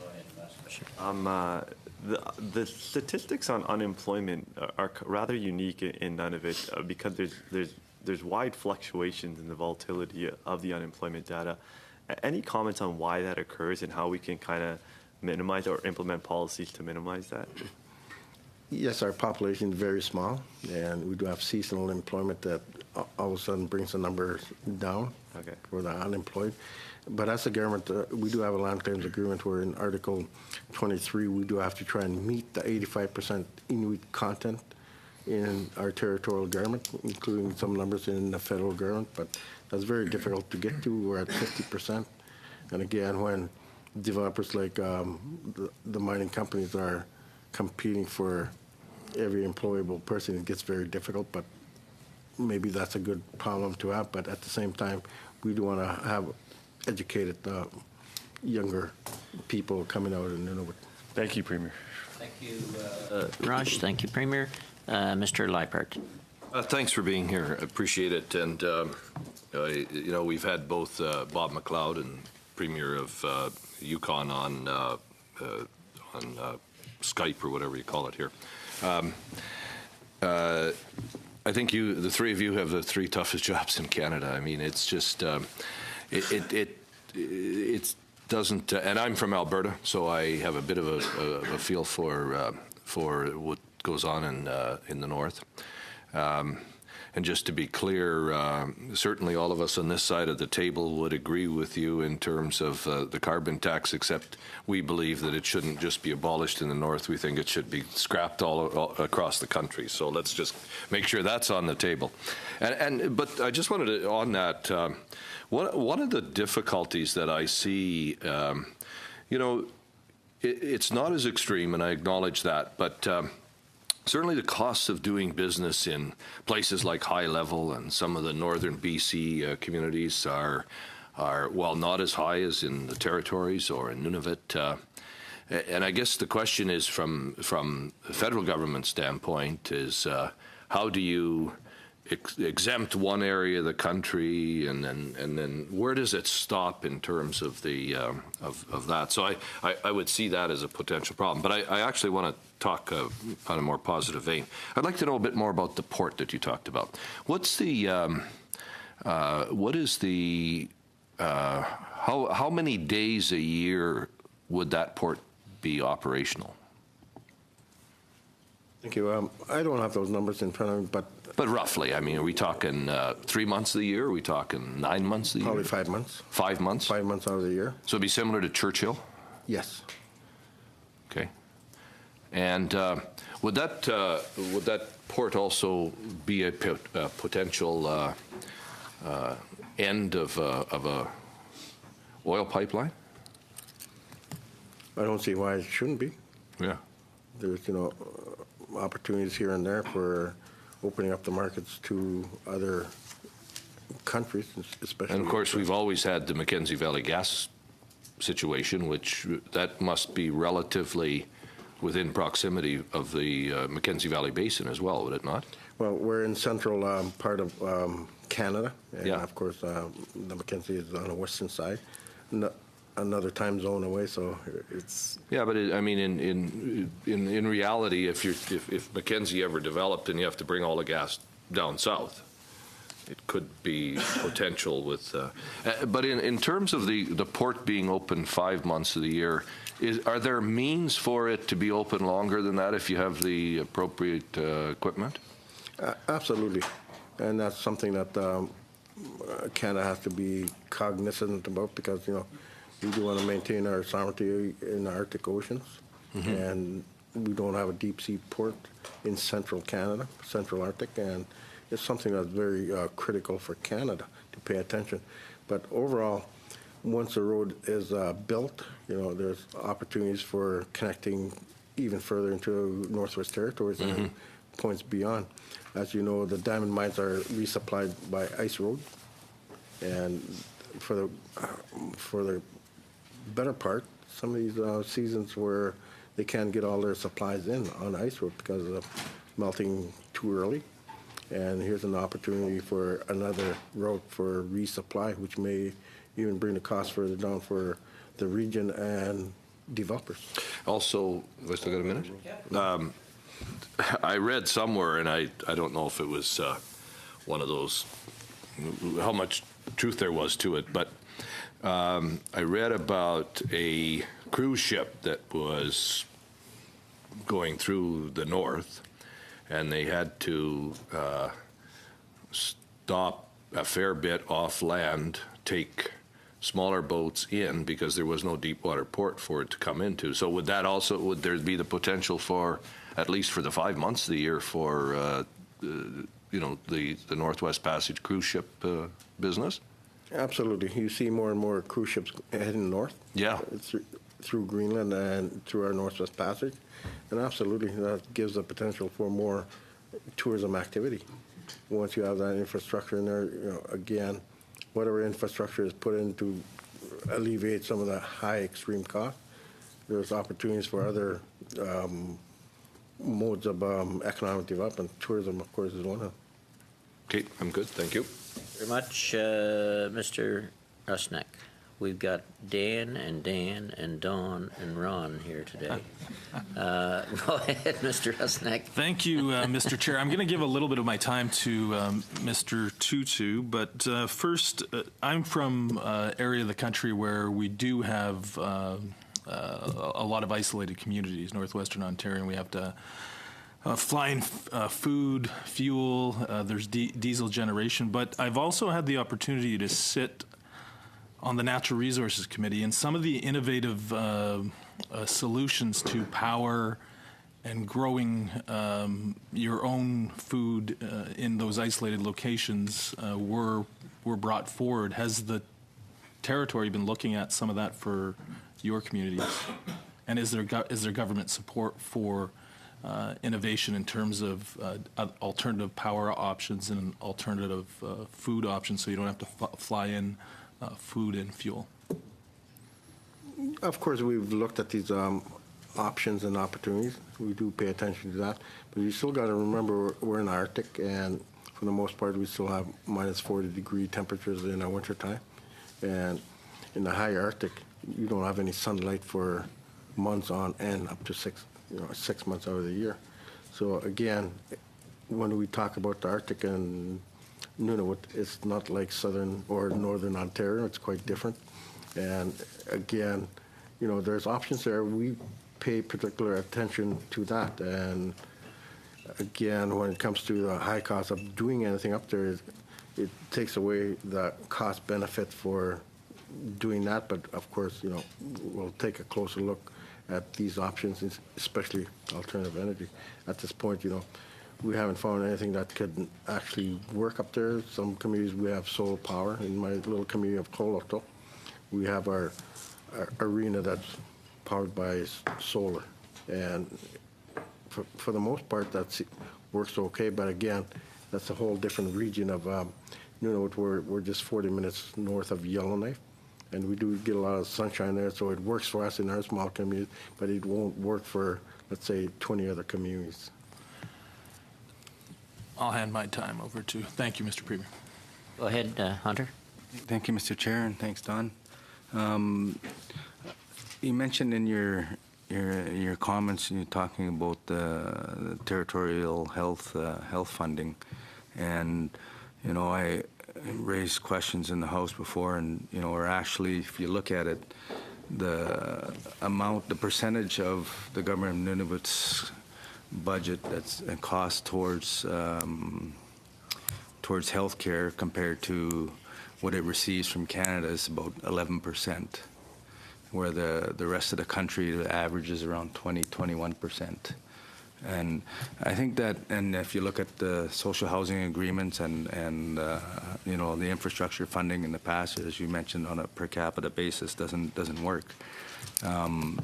The statistics on unemployment are rather unique in Nunavut because there's wide fluctuations in the volatility of the unemployment data. Any comments on why that occurs and how we can kind of minimize or implement policies to minimize that? Yes, our population is very small, and we do have seasonal employment that all of a sudden brings the numbers down for the unemployed. But as a government, we do have a land claims agreement where in Article 23, we do have to try and meet the 85% Inuit content in our territorial government, including some numbers in the federal government, but that's very difficult to get to. We're at 50%. And again, when developers like the mining companies are competing for every employable person, it gets very difficult, but maybe that's a good problem to have. But at the same time, we do want to have educated younger people coming out in Nunavut. Thank you, Premier. Thank you, Raj. Thank you, Premier. Mr. Leipert. Thanks for being here. I appreciate it. And, we've had both Bob McLeod and Premier of Yukon on Skype or whatever you call it here. I think the three of you have the 3 toughest jobs in Canada. I mean, it's just, it doesn't, and I'm from Alberta, so I have a bit of a feel for what goes on in the north. And just to be clear, certainly all of us on this side of the table would agree with you in terms of the carbon tax, except we believe that it shouldn't just be abolished in the north. We think it should be scrapped all across the country. So let's just make sure that's on the table. But I just wanted to, on that, one of the difficulties that I see, it's not as extreme, and I acknowledge that, but certainly the costs of doing business in places like High Level and some of the northern BC communities are, while not as high as in the territories or in Nunavut. And I guess the question is, from the federal government standpoint, is how do you exempt one area of the country, and then where does it stop in terms of the of that? So I would see that as a potential problem. But I actually want to talk on a more positive vein. I'd like to know a bit more about the port that you talked about. What's the what is the how many days a year would that port be operational? Thank you. I don't have those numbers in front of me, But roughly, I mean, are we talking 3 months of the year? Are we talking 9 months of the probably year? 5 months. 5 months? 5 months out of the year. So it'd be similar to Churchill? Yes. Okay. And would that port also be a potential end of a oil pipeline? I don't see why it shouldn't be. Yeah. There's, opportunities here and there for opening up the markets to other countries, especially. And of course, we've always had the Mackenzie Valley gas situation, which that must be relatively within proximity of the Mackenzie Valley Basin as well, would it not? Well, we're in central part of Canada, and Yeah. of course, the Mackenzie is on the western side, another time zone away. So it's Yeah, but I mean, in reality, if Mackenzie ever developed and you have to bring all the gas down south, it could be potential with. But in terms of the port being open 5 months of the year, are there means for it to be open longer than that if you have the appropriate equipment? absolutely, and that's something that Canada has to be cognizant about, because we do want to maintain our sovereignty in the Arctic oceans, and we don't have a deep sea port in central Canada, central Arctic, and it's something that's very critical for Canada to pay attention. But overall, once the road is built, there's opportunities for connecting even further into Northwest Territories and points beyond. As you know, the diamond mines are resupplied by ice road, and for the better part, some of these seasons where they can't get all their supplies in on ice road because of melting too early. And here's an opportunity for another route for resupply, which may even bring the cost further down for the region and developers. Also, have I still got a minute? I read somewhere, and I don't know if it was one of those, how much truth there was to it, but I read about a cruise ship that was going through the north, and they had to stop a fair bit off land, take smaller boats in because there was no deep water port for it to come into. So would there be the potential for, at least for the 5 months of the year, for the Northwest Passage cruise ship business? Absolutely. You see more and more cruise ships heading north. Yeah. Through Greenland and through our Northwest Passage. And absolutely, that gives the potential for more tourism activity. Once you have that infrastructure in there, again, whatever infrastructure is put in to alleviate some of the high extreme cost, there's opportunities for other modes of economic development. Tourism, of course, is one of them. Okay, I'm good. Thank you. Very much, Mr. Rusnak. We've got Dan and Don and Ron here today. Go ahead, Mr. Rusnak. Thank you, Mr. Chair. I'm going to give a little bit of my time to Mr. Tutu, but first, I'm from an area of the country where we do have a lot of isolated communities, northwestern Ontario, and we have to flying food, fuel, there's diesel generation, but I've also had the opportunity to sit on the Natural Resources Committee, and some of the innovative solutions to power and growing your own food in those isolated locations were brought forward. Has the territory been looking at some of that for your communities? And is there government support for innovation in terms of alternative power options and alternative food options, so you don't have to fly in food and fuel. Of course, we've looked at these options and opportunities. We do pay attention to that. But you still got to remember we're in the Arctic, and for the most part, we still have minus 40-degree temperatures in our wintertime. And in the high Arctic, you don't have any sunlight for months on end, up to 6 months out of the year. So again, when we talk about the Arctic and Nunavut, it's not like southern or northern Ontario. It's quite different. And again, there's options there. We pay particular attention to that. And again, when it comes to the high cost of doing anything up there, it takes away the cost benefit for doing that. But of course, we'll take a closer look at these options, especially alternative energy. At this point, we haven't found anything that could actually work up there. Some communities, we have solar power. In my little community of Kolokto, we have our arena that's powered by solar. And for the most part, that works okay. But again, that's a whole different region of Nunavut. We're just 40 minutes north of Yellowknife. And we do get a lot of sunshine there, so it works for us in our small community, but it won't work for, let's say, 20 other communities. I'll hand my time over to. Thank you, Mr. Premier. Go ahead, Hunter. Thank you, Mr. Chair, and thanks, Don. You mentioned in your comments, you're talking about the territorial health funding, and I raised questions in the House before, and or actually, if you look at it, the percentage of the government of Nunavut's budget that's a cost towards health care compared to what it receives from Canada is about 11%, where the rest of the country, the average is around 21%. And I think that, and if you look at the social housing agreements and the infrastructure funding in the past, as you mentioned, on a per capita basis, doesn't work. And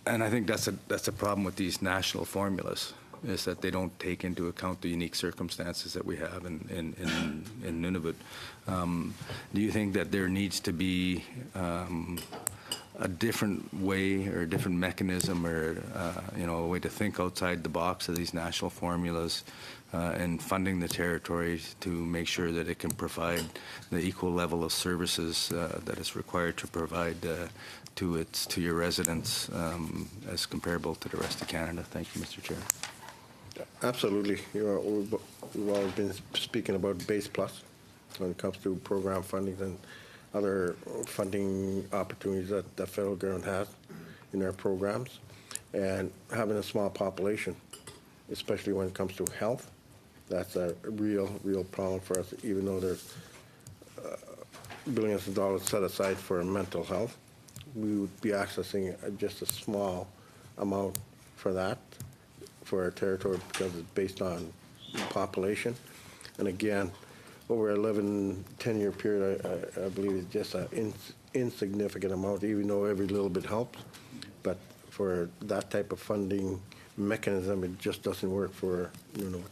I think that's a problem with these national formulas, is that they don't take into account the unique circumstances that we have in Nunavut. Do you think that there needs to be a different way or a different mechanism or a way to think outside the box of these national formulas and funding the territories to make sure that it can provide the equal level of services that is required to provide to your residents as comparable to the rest of Canada? Thank you, Mr. Chair. Absolutely. We've always been speaking about Base Plus when it comes to program funding and other funding opportunities that the federal government has in their programs. And having a small population, especially when it comes to health, that's a real problem for us, even though there's billions of dollars set aside for mental health. We would be accessing just a small amount for that, for our territory, because it's based on population. And again, over an 10-year period, I believe it's just an insignificant amount, even though every little bit helps. But for that type of funding mechanism, it just doesn't work for Nunavut.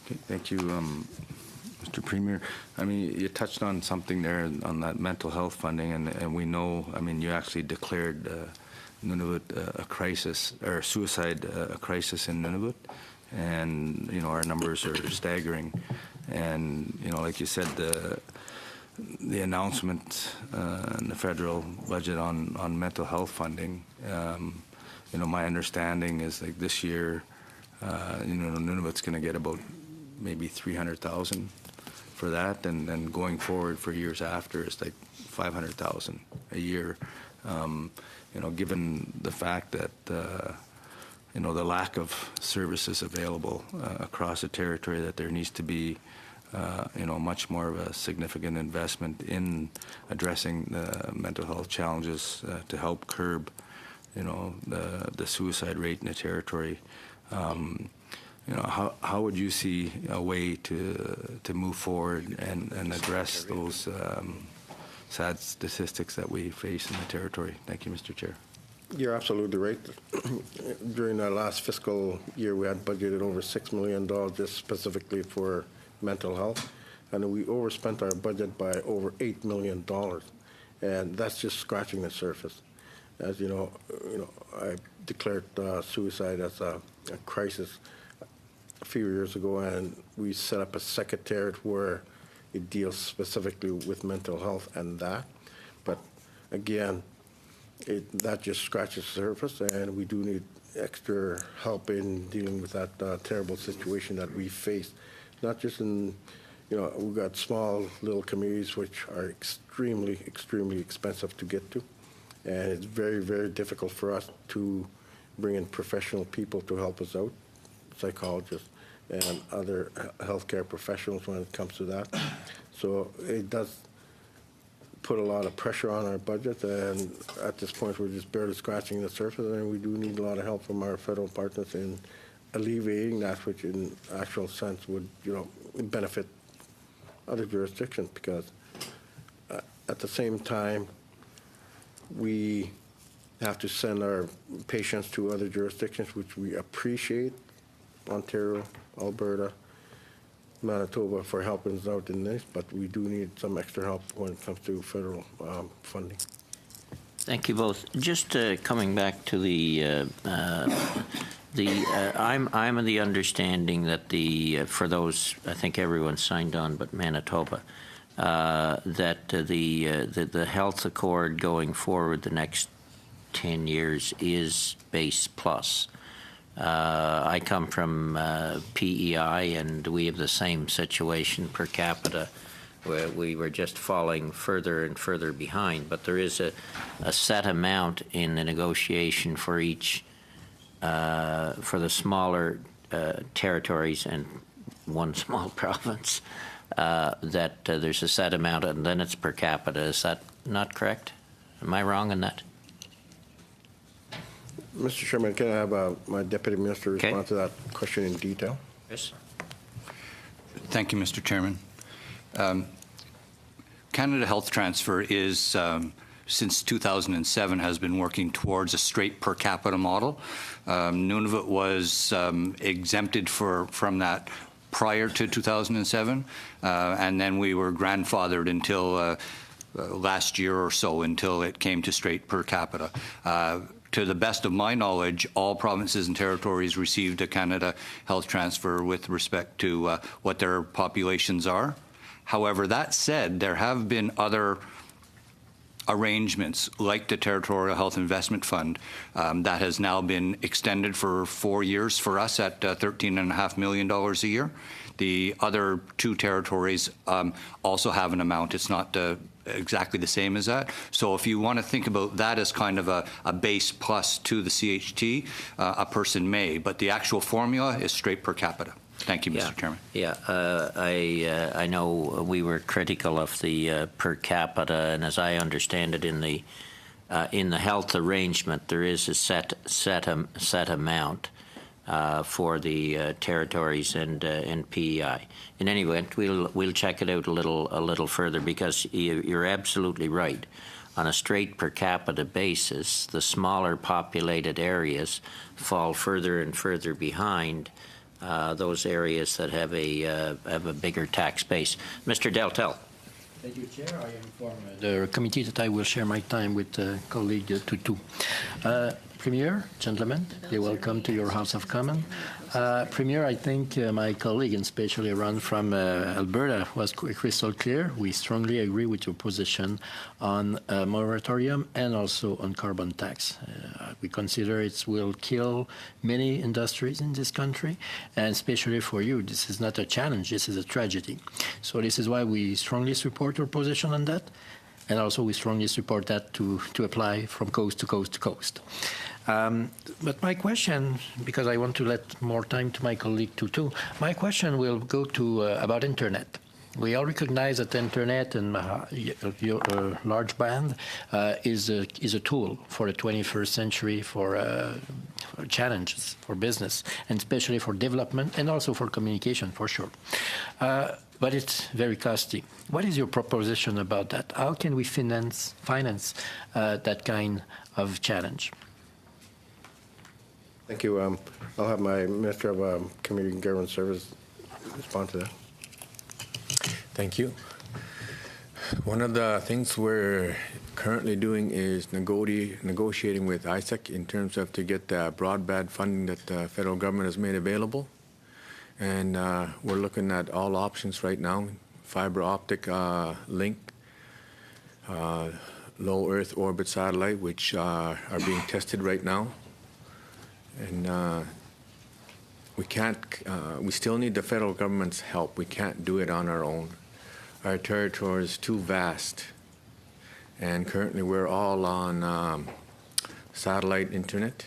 Okay, thank you, Mr. Premier. I mean, you touched on something there on that mental health funding, and we know, I mean, you actually declared Nunavut a crisis, or suicide a crisis in Nunavut. And our numbers are staggering, and like you said, the announcement in the federal budget on mental health funding. My understanding is like this year, Nunavut's going to get about maybe $300,000 for that, and then going forward for years after, it's like $500,000 a year. Given the fact that the lack of services available across the territory, that there needs to be, much more of a significant investment in addressing the mental health challenges to help curb, the suicide rate in the territory. How would you see a way to move forward and address those sad statistics that we face in the territory? Thank you, Mr. Chair. You're absolutely right. During our last fiscal year, we had budgeted over $6 million just specifically for mental health, and we overspent our budget by over $8 million, and that's just scratching the surface. As you know, I declared suicide as a crisis a few years ago, and we set up a secretariat where it deals specifically with mental health and that. But again, that just scratches the surface, and we do need extra help in dealing with that terrible situation that we face. Not just in, we've got small little communities which are extremely, extremely expensive to get to, and it's very, very difficult for us to bring in professional people to help us out, psychologists and other healthcare professionals when it comes to that. So it does put a lot of pressure on our budget, and at this point we're just barely scratching the surface, and we do need a lot of help from our federal partners in alleviating that, which in actual sense would benefit other jurisdictions, because at the same time we have to send our patients to other jurisdictions, which we appreciate, Ontario, Alberta, Manitoba, for helping us out in this, but we do need some extra help when it comes to federal funding. Thank you both. Just coming back to I'm of the understanding that for those, I think everyone signed on, but Manitoba, that the health accord going forward the next 10 years is base plus. I come from PEI, and we have the same situation per capita, where we were just falling further and further behind. But there is a set amount in the negotiation for each, for the smaller territories and one small province, that there's a set amount, and then it's per capita. Is that not correct? Am I wrong on that? Mr. Chairman, can I have my Deputy Minister respond to that question in detail? Yes. Thank you, Mr. Chairman. Canada Health Transfer is, since 2007, has been working towards a straight per capita model. Nunavut was exempted from that prior to 2007, and then we were grandfathered until last year or so, until it came to straight per capita. To the best of my knowledge, all provinces and territories received a Canada Health Transfer with respect to what their populations are. However, that said, there have been other arrangements like the Territorial Health Investment Fund that has now been extended for 4 years for us at $13.5 million a year. The other two territories also have an amount. It's not exactly the same as that. So if you want to think about that as kind of a base plus to the CHT, a person may, but the actual formula is straight per capita. Thank you, Mr. Chairman. Yeah, I know we were critical of the per capita, and as I understand it, in the health arrangement, there is a set amount for the territories and PEI. In any event, we'll check it out a little further, because you're absolutely right. On a straight per capita basis, the smaller populated areas fall further and further behind those areas that have a bigger tax base. Mr. Deltel. Thank you, Chair. I inform the committee that I will share my time with colleague Tutu. Premier, gentlemen, you're welcome to your House of Commons. Premier, I think my colleague, and especially Ron from Alberta, was crystal clear. We strongly agree with your position on moratorium and also on carbon tax. We consider it will kill many industries in this country, and especially for you, this is not a challenge, this is a tragedy. So this is why we strongly support your position on that, and also we strongly support that to apply from coast to coast to coast. But my question, because I want to let more time to my colleague Tutu, my question will go to about internet. We all recognize that internet and large band is a tool for the 21st century for challenges for business, and especially for development and also for communication, for sure. But it's very costly. What is your proposition about that? How can we finance that kind of challenge? Thank you. I'll have my Minister of Community and Government Service respond to that. Thank you. One of the things we're currently doing is negotiating with ISEC in terms of to get the broadband funding that the federal government has made available. And we're looking at all options right now, fiber optic link, low Earth orbit satellite, which are being tested right now. And we still need the federal government's help. We can't do it on our own. Our territory is too vast. And currently we're all on satellite internet.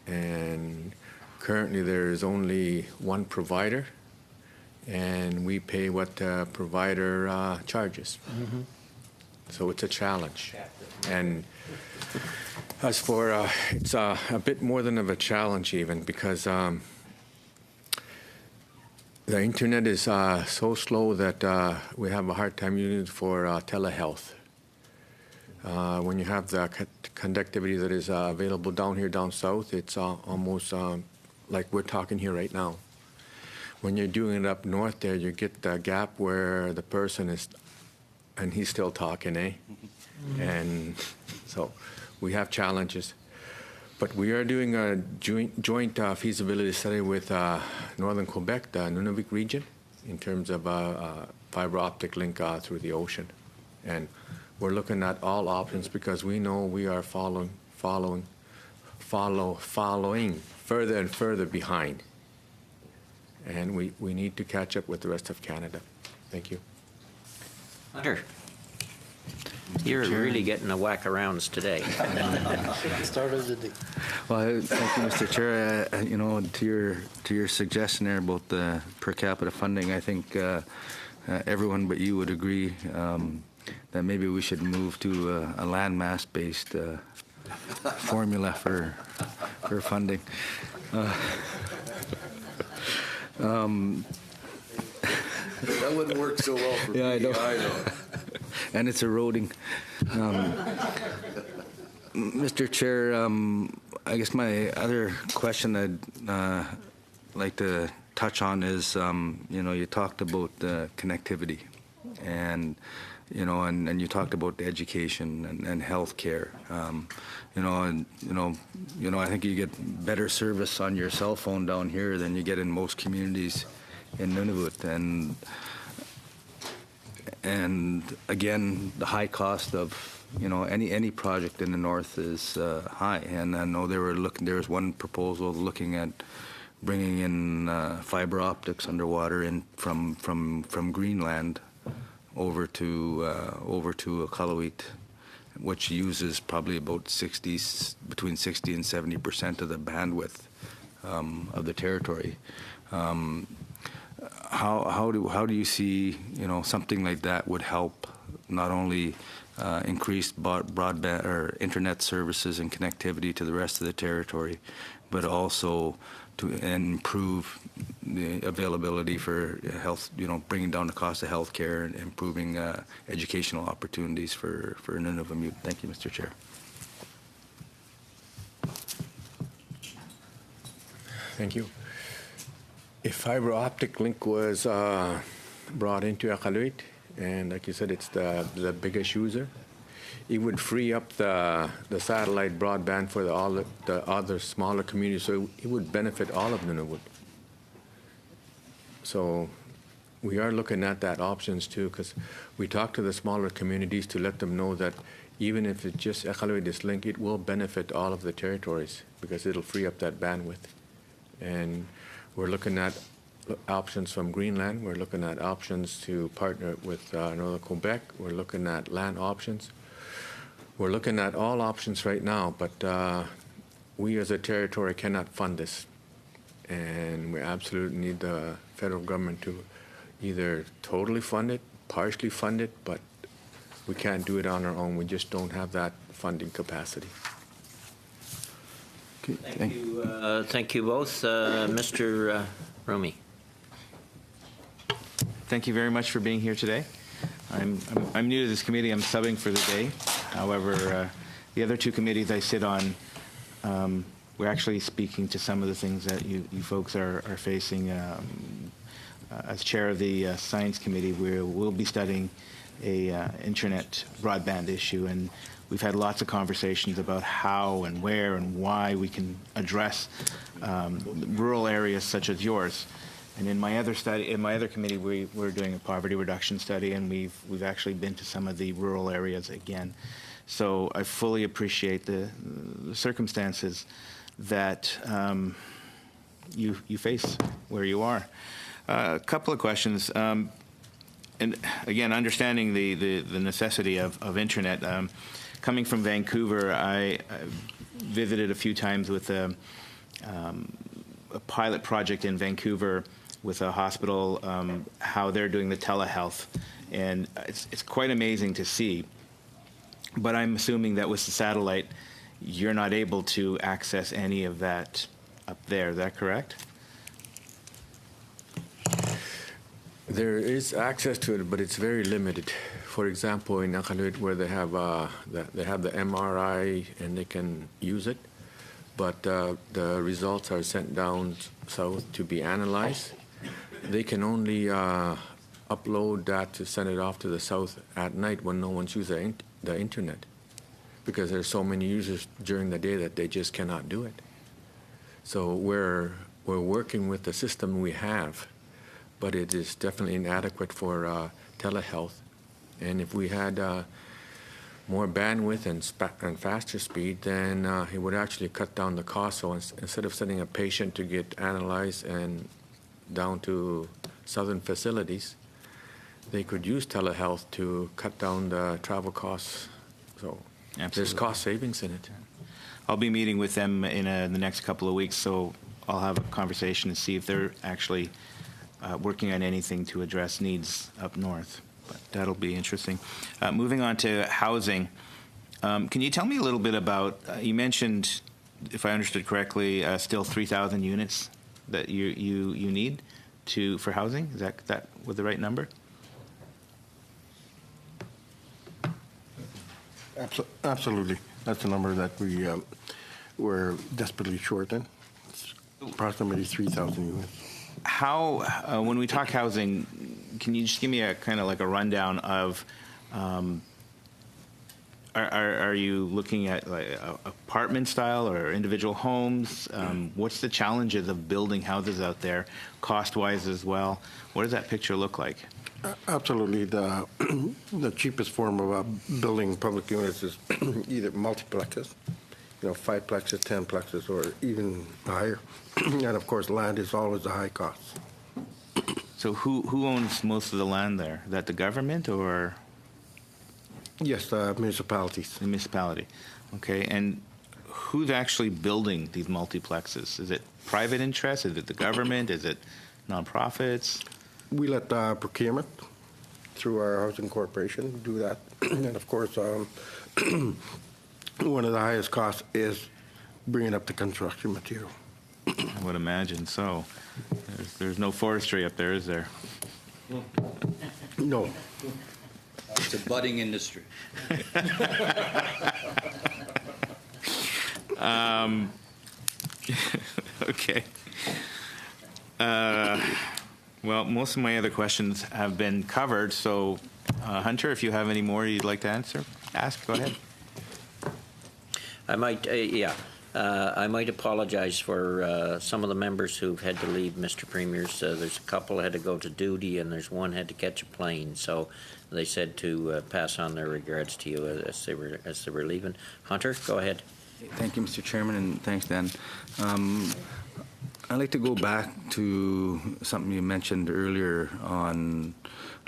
And currently there is only one provider. And we pay what the provider charges. Mm-hmm. So it's a challenge. And as for, it's a bit more than of a challenge even, because the internet is so slow that we have a hard time using it for telehealth. When you have the conductivity that is available down here, down south, it's almost like we're talking here right now. When you're doing it up north there, you get the gap where the person is, and he's still talking, eh? Mm-hmm. And so we have challenges. But we are doing a joint feasibility study with Northern Quebec, the Nunavik region, in terms of fiber optic link through the ocean. And we're looking at all options because we know we are following further and further behind. And we need to catch up with the rest of Canada. Thank you. Hunter, you're really getting a whack arounds today. Start of the day. Well, thank you, Mr. Chair. You know, to your suggestion there about the per capita funding, I think everyone but you would agree that maybe we should move to a landmass-based formula for funding. That wouldn't work so well for me. I know. And it's eroding. Mr. Chair, I guess my other question I'd like to touch on is, you know, you talked about connectivity, and you know, and you talked about the education and health care. You know, I think you get better service on your cell phone down here than you get in most communities in Nunavut, and again, the high cost of, you know, any project in the north is high. And I know there was one proposal looking at bringing in fiber optics underwater in from Greenland over to Iqaluit, which uses probably about between 60 and 70% of the bandwidth of the territory. How do you see, you know, something like that would help not only increase broadband or internet services and connectivity to the rest of the territory, but also to improve the availability for health, you know, bringing down the cost of health care and improving educational opportunities for Nunavut. Thank you, Mr. Chair. Thank you. If fiber optic link was brought into Iqaluit, and like you said, it's the biggest user, it would free up the satellite broadband for all the other smaller communities, so it would benefit all of Nunavut. So we are looking at that options too, because we talk to the smaller communities to let them know that even if it's just Iqaluit is linked, it will benefit all of the territories because it'll free up that bandwidth. And we're looking at options from Greenland. We're looking at options to partner with Northern Quebec. We're looking at land options. We're looking at all options right now, but we as a territory cannot fund this. And we absolutely need the federal government to either totally fund it, partially fund it, but we can't do it on our own. We just don't have that funding capacity. Okay, Thank you both. Mr. Rumi. Thank you very much for being here today. I'm new to this committee. I'm subbing for the day. However, the other two committees I sit on we're actually speaking to some of the things that you folks are facing. As chair of the Science Committee, we'll be studying a internet broadband issue, and we've had lots of conversations about how and where and why we can address rural areas such as yours. And in my other committee, we're doing a poverty reduction study, and we've actually been to some of the rural areas again. So I fully appreciate the circumstances that you face where you are. A couple of questions. And again, understanding the necessity of internet. Coming from Vancouver, I visited a few times with a pilot project in Vancouver with a hospital, how they're doing the telehealth. And it's quite amazing to see. But I'm assuming that with the satellite, you're not able to access any of that up there. Is that correct? There is access to it, but it's very limited. For example, in Nacaluit, where they have the MRI and they can use it, but the results are sent down south to be analyzed. They can only upload that to send it off to the south at night when no one's using the internet, because there's so many users during the day that they just cannot do it. So we're working with the system we have, but it is definitely inadequate for telehealth. And if we had more bandwidth and faster speed, then it would actually cut down the cost. So instead of sending a patient to get analyzed and down to southern facilities, they could use telehealth to cut down the travel costs. So there's cost savings in it. I'll be meeting with them in the next couple of weeks, so I'll have a conversation and see if they're actually working on anything to address needs up north. But that'll be interesting. Moving on to housing, can you tell me a little bit about, you mentioned, if I understood correctly, still 3,000 units that you need for housing? Is that was the right number? Absolutely. That's the number that we're desperately short in. It's approximately 3,000 units. How, when we talk housing, can you just give me a kind of like a rundown of, are you looking at like apartment style or individual homes? What's the challenges of building houses out there, cost-wise as well? What does that picture look like? Absolutely. The cheapest form of building public units is either multiplexes, 5-plexes, 10-plexes, or even higher. And of course, land is always a high cost. So who owns most of the land there? Is that the government or? Yes, municipalities. The municipality. Okay. And who's actually building these multiplexes? Is it private interest? Is it the government? Is it nonprofits? We let procurement through our housing corporation do that. And of course, one of the highest costs is bringing up the construction material. I would imagine so. There's no forestry up there, is there? No. It's a budding industry. Okay. Well, most of my other questions have been covered, so Hunter, if you have any more you'd like to ask, go ahead. I might apologize for some of the members who've had to leave, Mr. Premiers. There's a couple had to go to duty, and there's one had to catch a plane. So they said to pass on their regards to you as they were leaving. Hunter, go ahead. Thank you, Mr. Chairman, and thanks, Dan. I'd like to go back to something you mentioned earlier on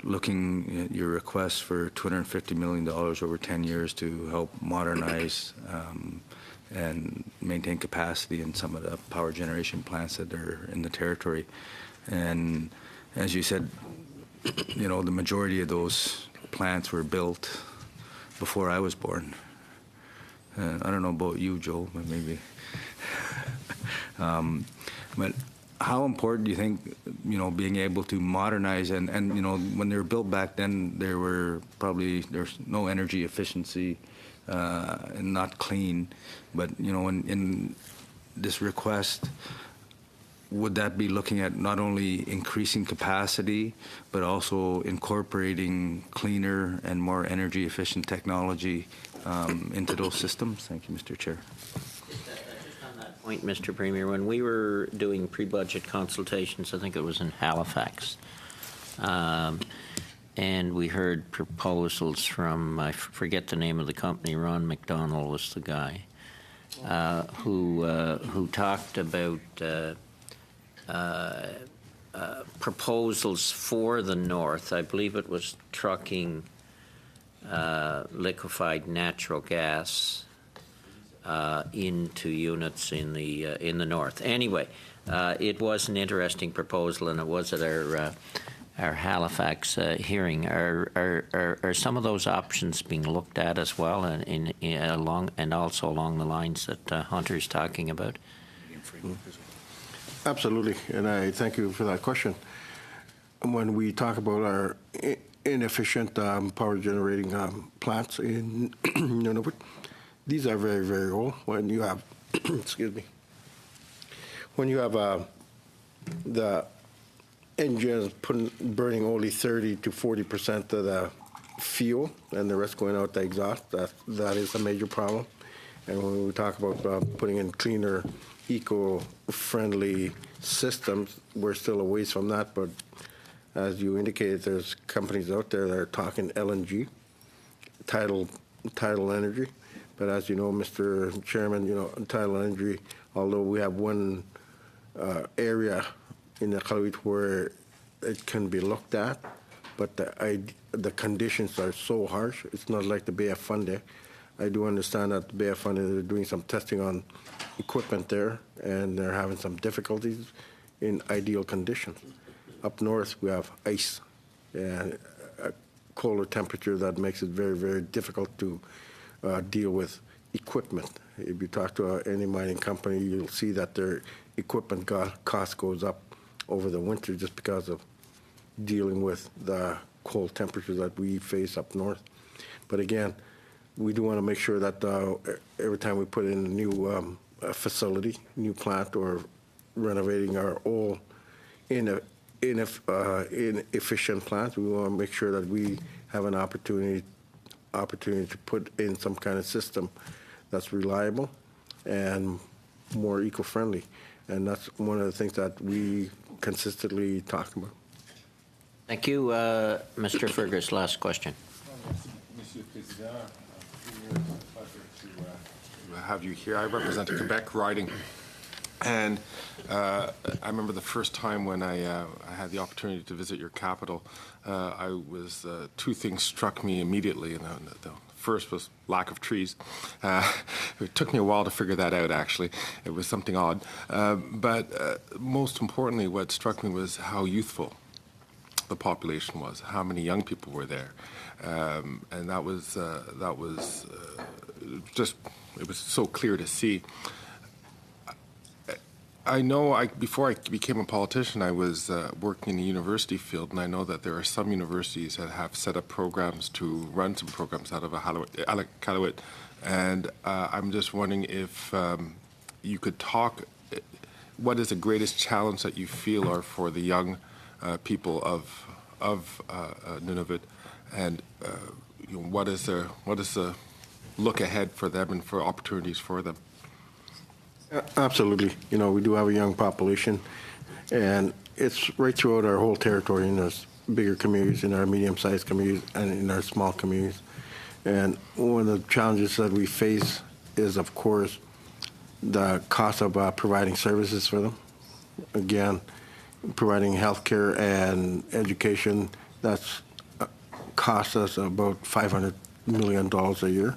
looking at your request for $250 million over 10 years to help modernize and maintain capacity in some of the power generation plants that are in the territory. And as you said, the majority of those plants were built before I was born. I don't know about you, Joe, but maybe. But how important do you think, being able to modernize and when they were built back then, there's no energy efficiency and not clean. But, in this request, would that be looking at not only increasing capacity, but also incorporating cleaner and more energy efficient technology into those systems? Thank you, Mr. Chair. Point, Mr. Premier, when we were doing pre-budget consultations, I think it was in Halifax, and we heard proposals from, I forget the name of the company, Ron McDonald was the guy, who talked about proposals for the north. I believe it was trucking liquefied natural gas into units in the north. Anyway, it was an interesting proposal, and it was at our Halifax hearing. Are some of those options being looked at as well, and also along the lines that Hunter's talking about? Absolutely, and I thank you for that question. When we talk about our inefficient power generating plants in Nunavut, these are very, very old. When you have, excuse me, when you have the engines burning only 30 to 40% of the fuel and the rest going out the exhaust, that is a major problem. And when we talk about putting in cleaner, eco-friendly systems, we're still a ways from that. But as you indicated, there's companies out there that are talking LNG, tidal energy. But as you know, Mr. Chairman, tidal energy, although we have one area in the Iqaluit where it can be looked at, but the conditions are so harsh. It's not like the Bay of Fundy. I do understand that the Bay of Fundy, they're doing some testing on equipment there, and they're having some difficulties in ideal conditions. Up north, we have ice and a colder temperature that makes it very, very difficult to deal with equipment. If you talk to any mining company, you'll see that their equipment cost goes up over the winter just because of dealing with the cold temperatures that we face up north. But again, we do want to make sure that every time we put in a new facility, new plant, or renovating our old inefficient plants, we want to make sure that we have an opportunity to put in some kind of system that's reliable and more eco-friendly. And that's one of the things that we consistently talk about. Thank you. Mr. Fergus, last question. Monsieur le Président, it's a pleasure to have you here. I represent a Quebec riding. And I remember the first time when I had the opportunity to visit your capital, two things struck me immediately. And the first was lack of trees. It took me a while to figure that out, actually. It was something odd. But most importantly, what struck me was how youthful the population was, how many young people were there. And that was just, it was so clear to see. I know before I became a politician, I was working in the university field, and I know that there are some universities that have set up programs to run some programs out of Iqaluit. And I'm just wondering if you could talk, what is the greatest challenge that you feel are for the young people of Nunavut, and what is the look ahead for them and for opportunities for them? Absolutely. We do have a young population, and it's right throughout our whole territory, in those bigger communities, in our medium-sized communities, and in our small communities. And one of the challenges that we face is, of course, the cost of providing services for them. Again, providing health care and education, that's costs us about $500 million a year.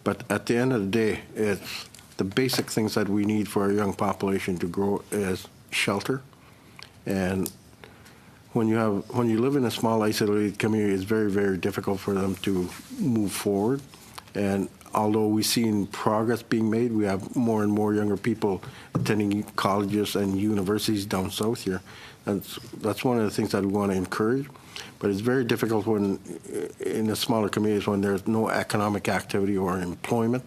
But at the end of the day, it's the basic things that we need for our young population to grow is shelter. And when you live in a small, isolated community, it's very, very difficult for them to move forward. And although we've seen progress being made, we have more and more younger people attending colleges and universities down south here. That's one of the things that we want to encourage. But it's very difficult when, in the smaller communities, when there's no economic activity or employment.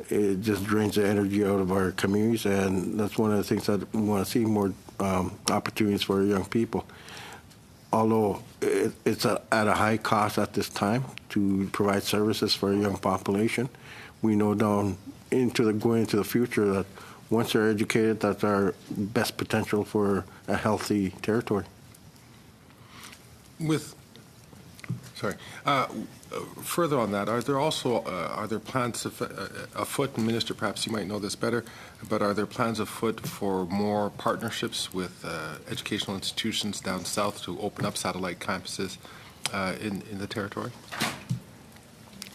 it just drains the energy out of our communities, and that's one of the things that we want to see more opportunities for our young people. Although it's at a high cost at this time to provide services for a young population, we know going into the future that once they're educated, that's our best potential for a healthy territory. Further on that, are there plans afoot, and Minister, perhaps you might know this better, but are there plans afoot for more partnerships with educational institutions down south to open up satellite campuses in the territory?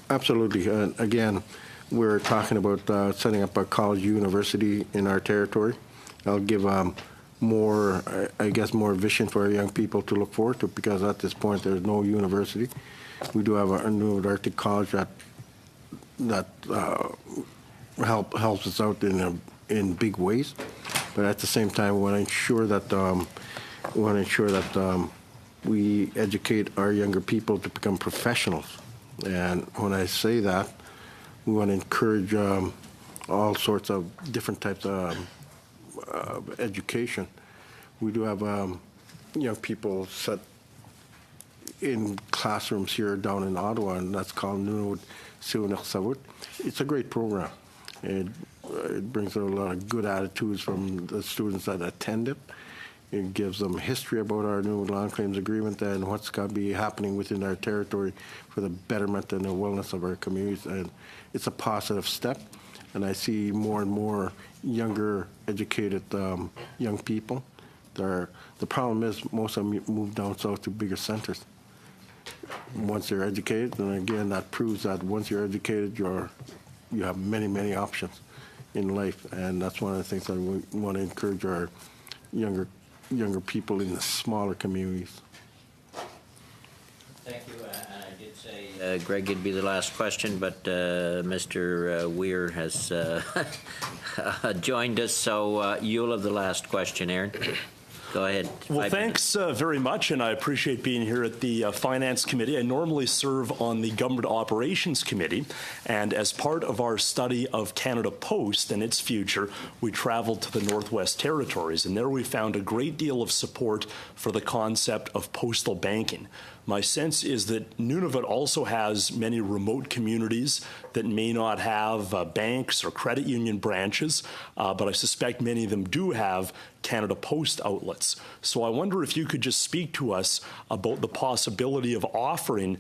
Absolutely. Again, we're talking about setting up a college university in our territory. I'll give more vision for our young people to look forward to, because at this point there's no university. We do have a Nunavut Arctic College that helps us out in big ways, but at the same time we want to ensure that we educate our younger people to become professionals. And when I say that, we want to encourage all sorts of different types of education. We do have young people set in classrooms here down in Ottawa, and that's called Nunavut Siunak Savut. It's a great program. It brings out a lot of good attitudes from the students that attend it. It gives them history about our Nunavut Land Claims Agreement and what's going to be happening within our territory for the betterment and the wellness of our communities. And it's a positive step. And I see more and more younger, educated young people. The problem is most of them move down south to bigger centers. Once they're educated, and again, that proves that once you're educated, you have many, many options in life. And that's one of the things that we want to encourage our younger people in the smaller communities. Thank you. And I did say, Greg, it'd be the last question, but Mr. Weir has joined us, so you'll have the last question, Aaron. Go ahead. Well, thanks very much, and I appreciate being here at the Finance Committee. I normally serve on the Government Operations Committee, and as part of our study of Canada Post and its future, we traveled to the Northwest Territories, and there we found a great deal of support for the concept of postal banking. My sense is that Nunavut also has many remote communities that may not have banks or credit union branches, but I suspect many of them do have Canada Post outlets. So I wonder if you could just speak to us about the possibility of offering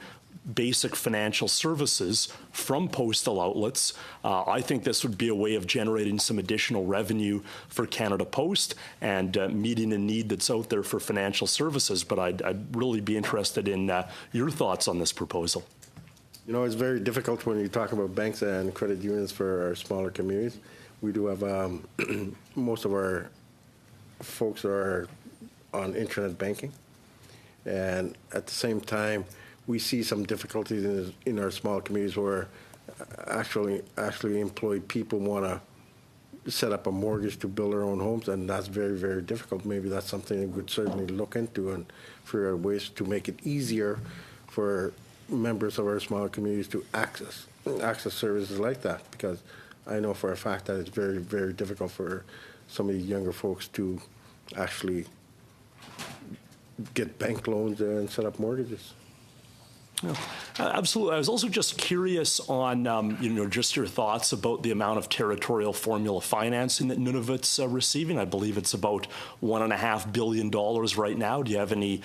basic financial services from postal outlets. I think this would be a way of generating some additional revenue for Canada Post and meeting a need that's out there for financial services. But I'd really be interested in your thoughts on this proposal. You know, it's very difficult when you talk about banks and credit unions for our smaller communities. We do have most of our folks are on internet banking, and at the same time, we see some difficulties in our small communities where actually employed people want to set up a mortgage to build their own homes, and that's very, very difficult. Maybe that's something we could certainly look into and figure out ways to make it easier for members of our smaller communities to access services like that, because I know for a fact that it's very, very difficult for some of these younger folks to actually get bank loans and set up mortgages. Yeah, absolutely. I was also just curious on, just your thoughts about the amount of territorial formula financing that Nunavut's receiving. I believe it's about $1.5 billion right now. Do you have any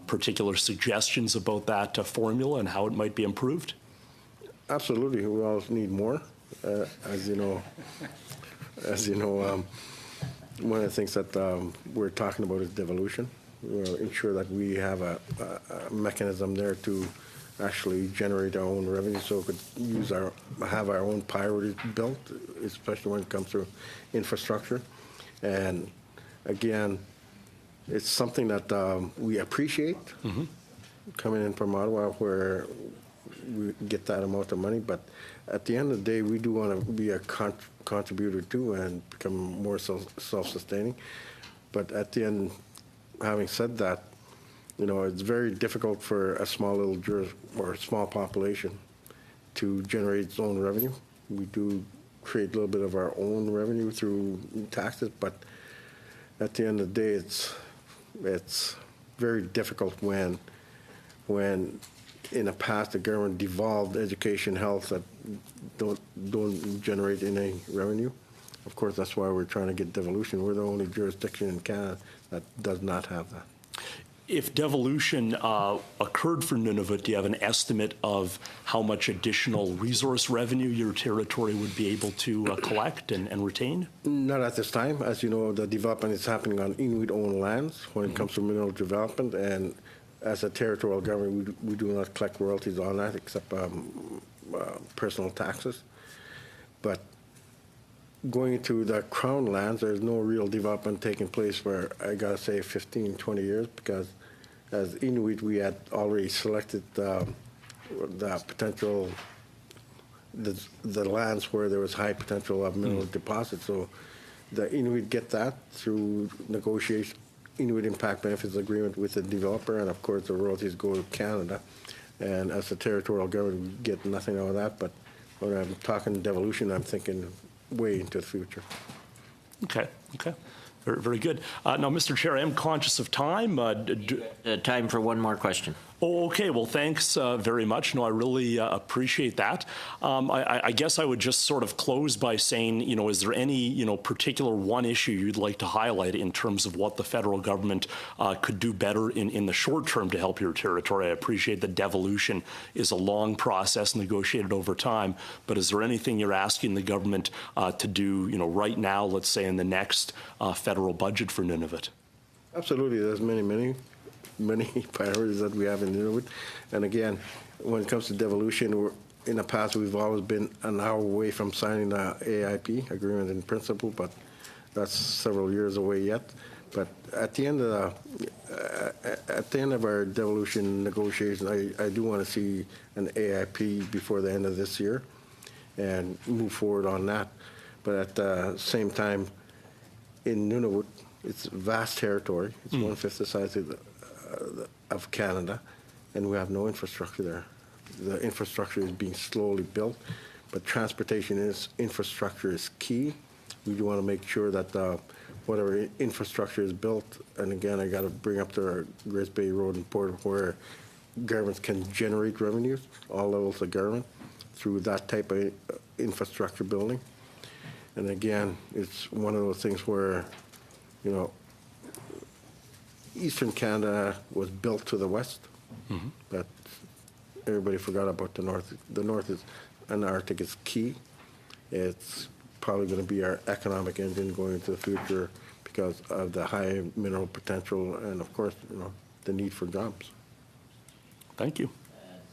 particular suggestions about that formula and how it might be improved? Absolutely. We always need more. As you know, one of the things that we're talking about is devolution. We'll ensure that we have a mechanism there to actually generate our own revenue, so we could have our own priorities built, especially when it comes to infrastructure. And again, it's something that we appreciate coming in from Ottawa, where we get that amount of money. But at the end of the day, we do want to be a contributor too and become more self-sustaining. But at the end, having said that, it's very difficult for a small little or small population to generate its own revenue. We do create a little bit of our own revenue through taxes, but at the end of the day, it's very difficult when in the past the government devolved education, health that don't generate any revenue. Of course, that's why we're trying to get devolution. We're the only jurisdiction in Canada that does not have that. If devolution occurred for Nunavut, do you have an estimate of how much additional resource revenue your territory would be able to collect and retain? Not at this time. As you know, the development is happening on Inuit-owned lands when it comes to mineral development, and as a territorial government, we do not collect royalties on that except personal taxes. But going into the Crown lands, there's no real development taking place for, I gotta say, 15, 20 years, because as Inuit, we had already selected the potential, the lands where there was high potential of mineral deposits. So the Inuit get that through negotiation, Inuit Impact Benefits Agreement with the developer, and of course the royalties go to Canada. And as a territorial government, we get nothing out of that. But when I'm talking devolution, I'm thinking way into the future. Okay. Very, very good. Now, Mr. Chair, I am conscious of time. Time for one more question. Oh, okay. Well, thanks very much. No, I really appreciate that. I guess I would just sort of close by saying, is there any, particular one issue you'd like to highlight in terms of what the federal government could do better in the short term to help your territory? I appreciate that devolution is a long process negotiated over time, but is there anything you're asking the government to do, right now, let's say in the next federal budget for Nunavut? Absolutely. There's many priorities that we have in Nunavut. And again, when it comes to devolution, in the past we've always been an hour away from signing the AIP, Agreement in Principle, but that's several years away yet. But at the end of our devolution negotiations, I do want to see an AIP before the end of this year and move forward on that. But at the same time, in Nunavut, it's vast territory. It's 1/5 the size of Canada, and we have no infrastructure there. The infrastructure is being slowly built, but transportation infrastructure is key. We do want to make sure that whatever infrastructure is built, and again, I got to bring up the Grace Bay Road and Port, where governments can generate revenues, all levels of government, through that type of infrastructure building. And again, it's one of those things where, Eastern Canada was built to the west, but everybody forgot about the north. The north and the Arctic is key. It's probably going to be our economic engine going into the future because of the high mineral potential and, of course, the need for jobs. Thank you.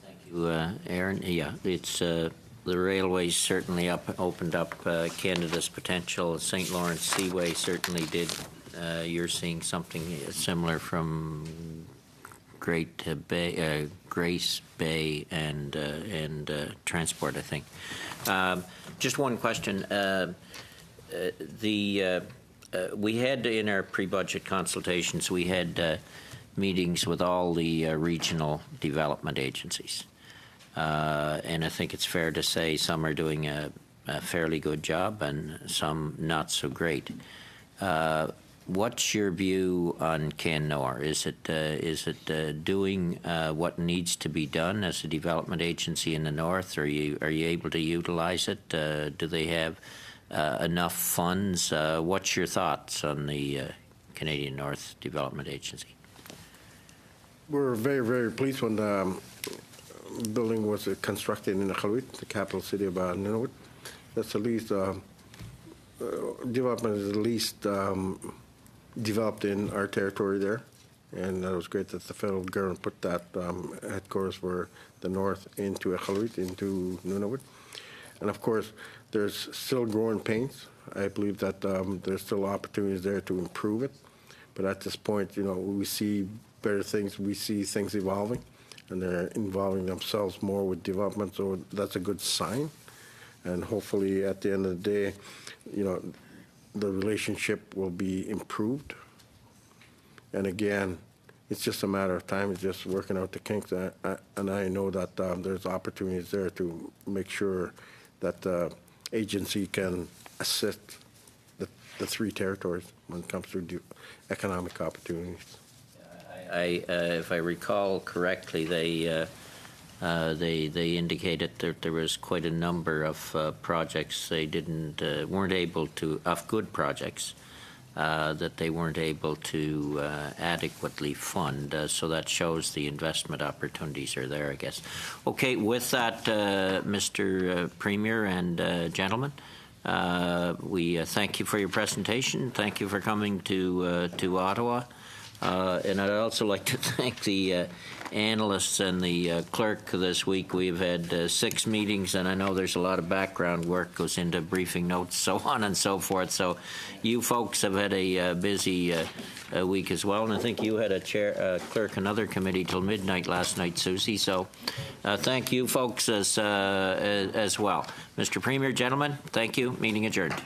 Thank you, Aaron. Yeah, it's the railways certainly opened up Canada's potential. St. Lawrence Seaway certainly did. You're seeing something similar from Grace Bay and transport, I think. Just one question. We had in our pre-budget consultations, we had meetings with all the regional development agencies. And I think it's fair to say some are doing a fairly good job and some not so great. What's your view on Cannor? Is it doing what needs to be done as a development agency in the north? Are you able to utilize it? Do they have enough funds? What's your thoughts on the Canadian North Development Agency? We're very, very pleased when the building was constructed in Iqaluit, the capital city of Nunavut. That's the least development is the least developed in our territory there, and it was great that the federal government put that headquarters for the north into Iqaluit, into Nunavut. And of course, there's still growing pains. I believe that there's still opportunities there to improve it, but at this point, we see better things. We see things evolving, and they're involving themselves more with development, so that's a good sign. And hopefully, at the end of the day, the relationship will be improved. And again, it's just a matter of time. It's just working out the kinks. And I know that there's opportunities there to make sure that agency can assist the three territories when it comes to economic opportunities. If I recall correctly, they indicated that there was quite a number of projects they weren't able to, of good projects, that they weren't able to adequately fund. So that shows the investment opportunities are there, I guess. Okay, with that, Mr. Premier and gentlemen, we thank you for your presentation. Thank you for coming to Ottawa. And I'd also like to thank the analysts and the clerk this week. We've had 6 meetings, and I know there's a lot of background work goes into briefing notes, so on and so forth. So you folks have had a busy week as well, and I think you had a clerk another committee till midnight last night, Susie. So thank you folks as well. Mr. Premier, gentlemen, thank you. Meeting adjourned.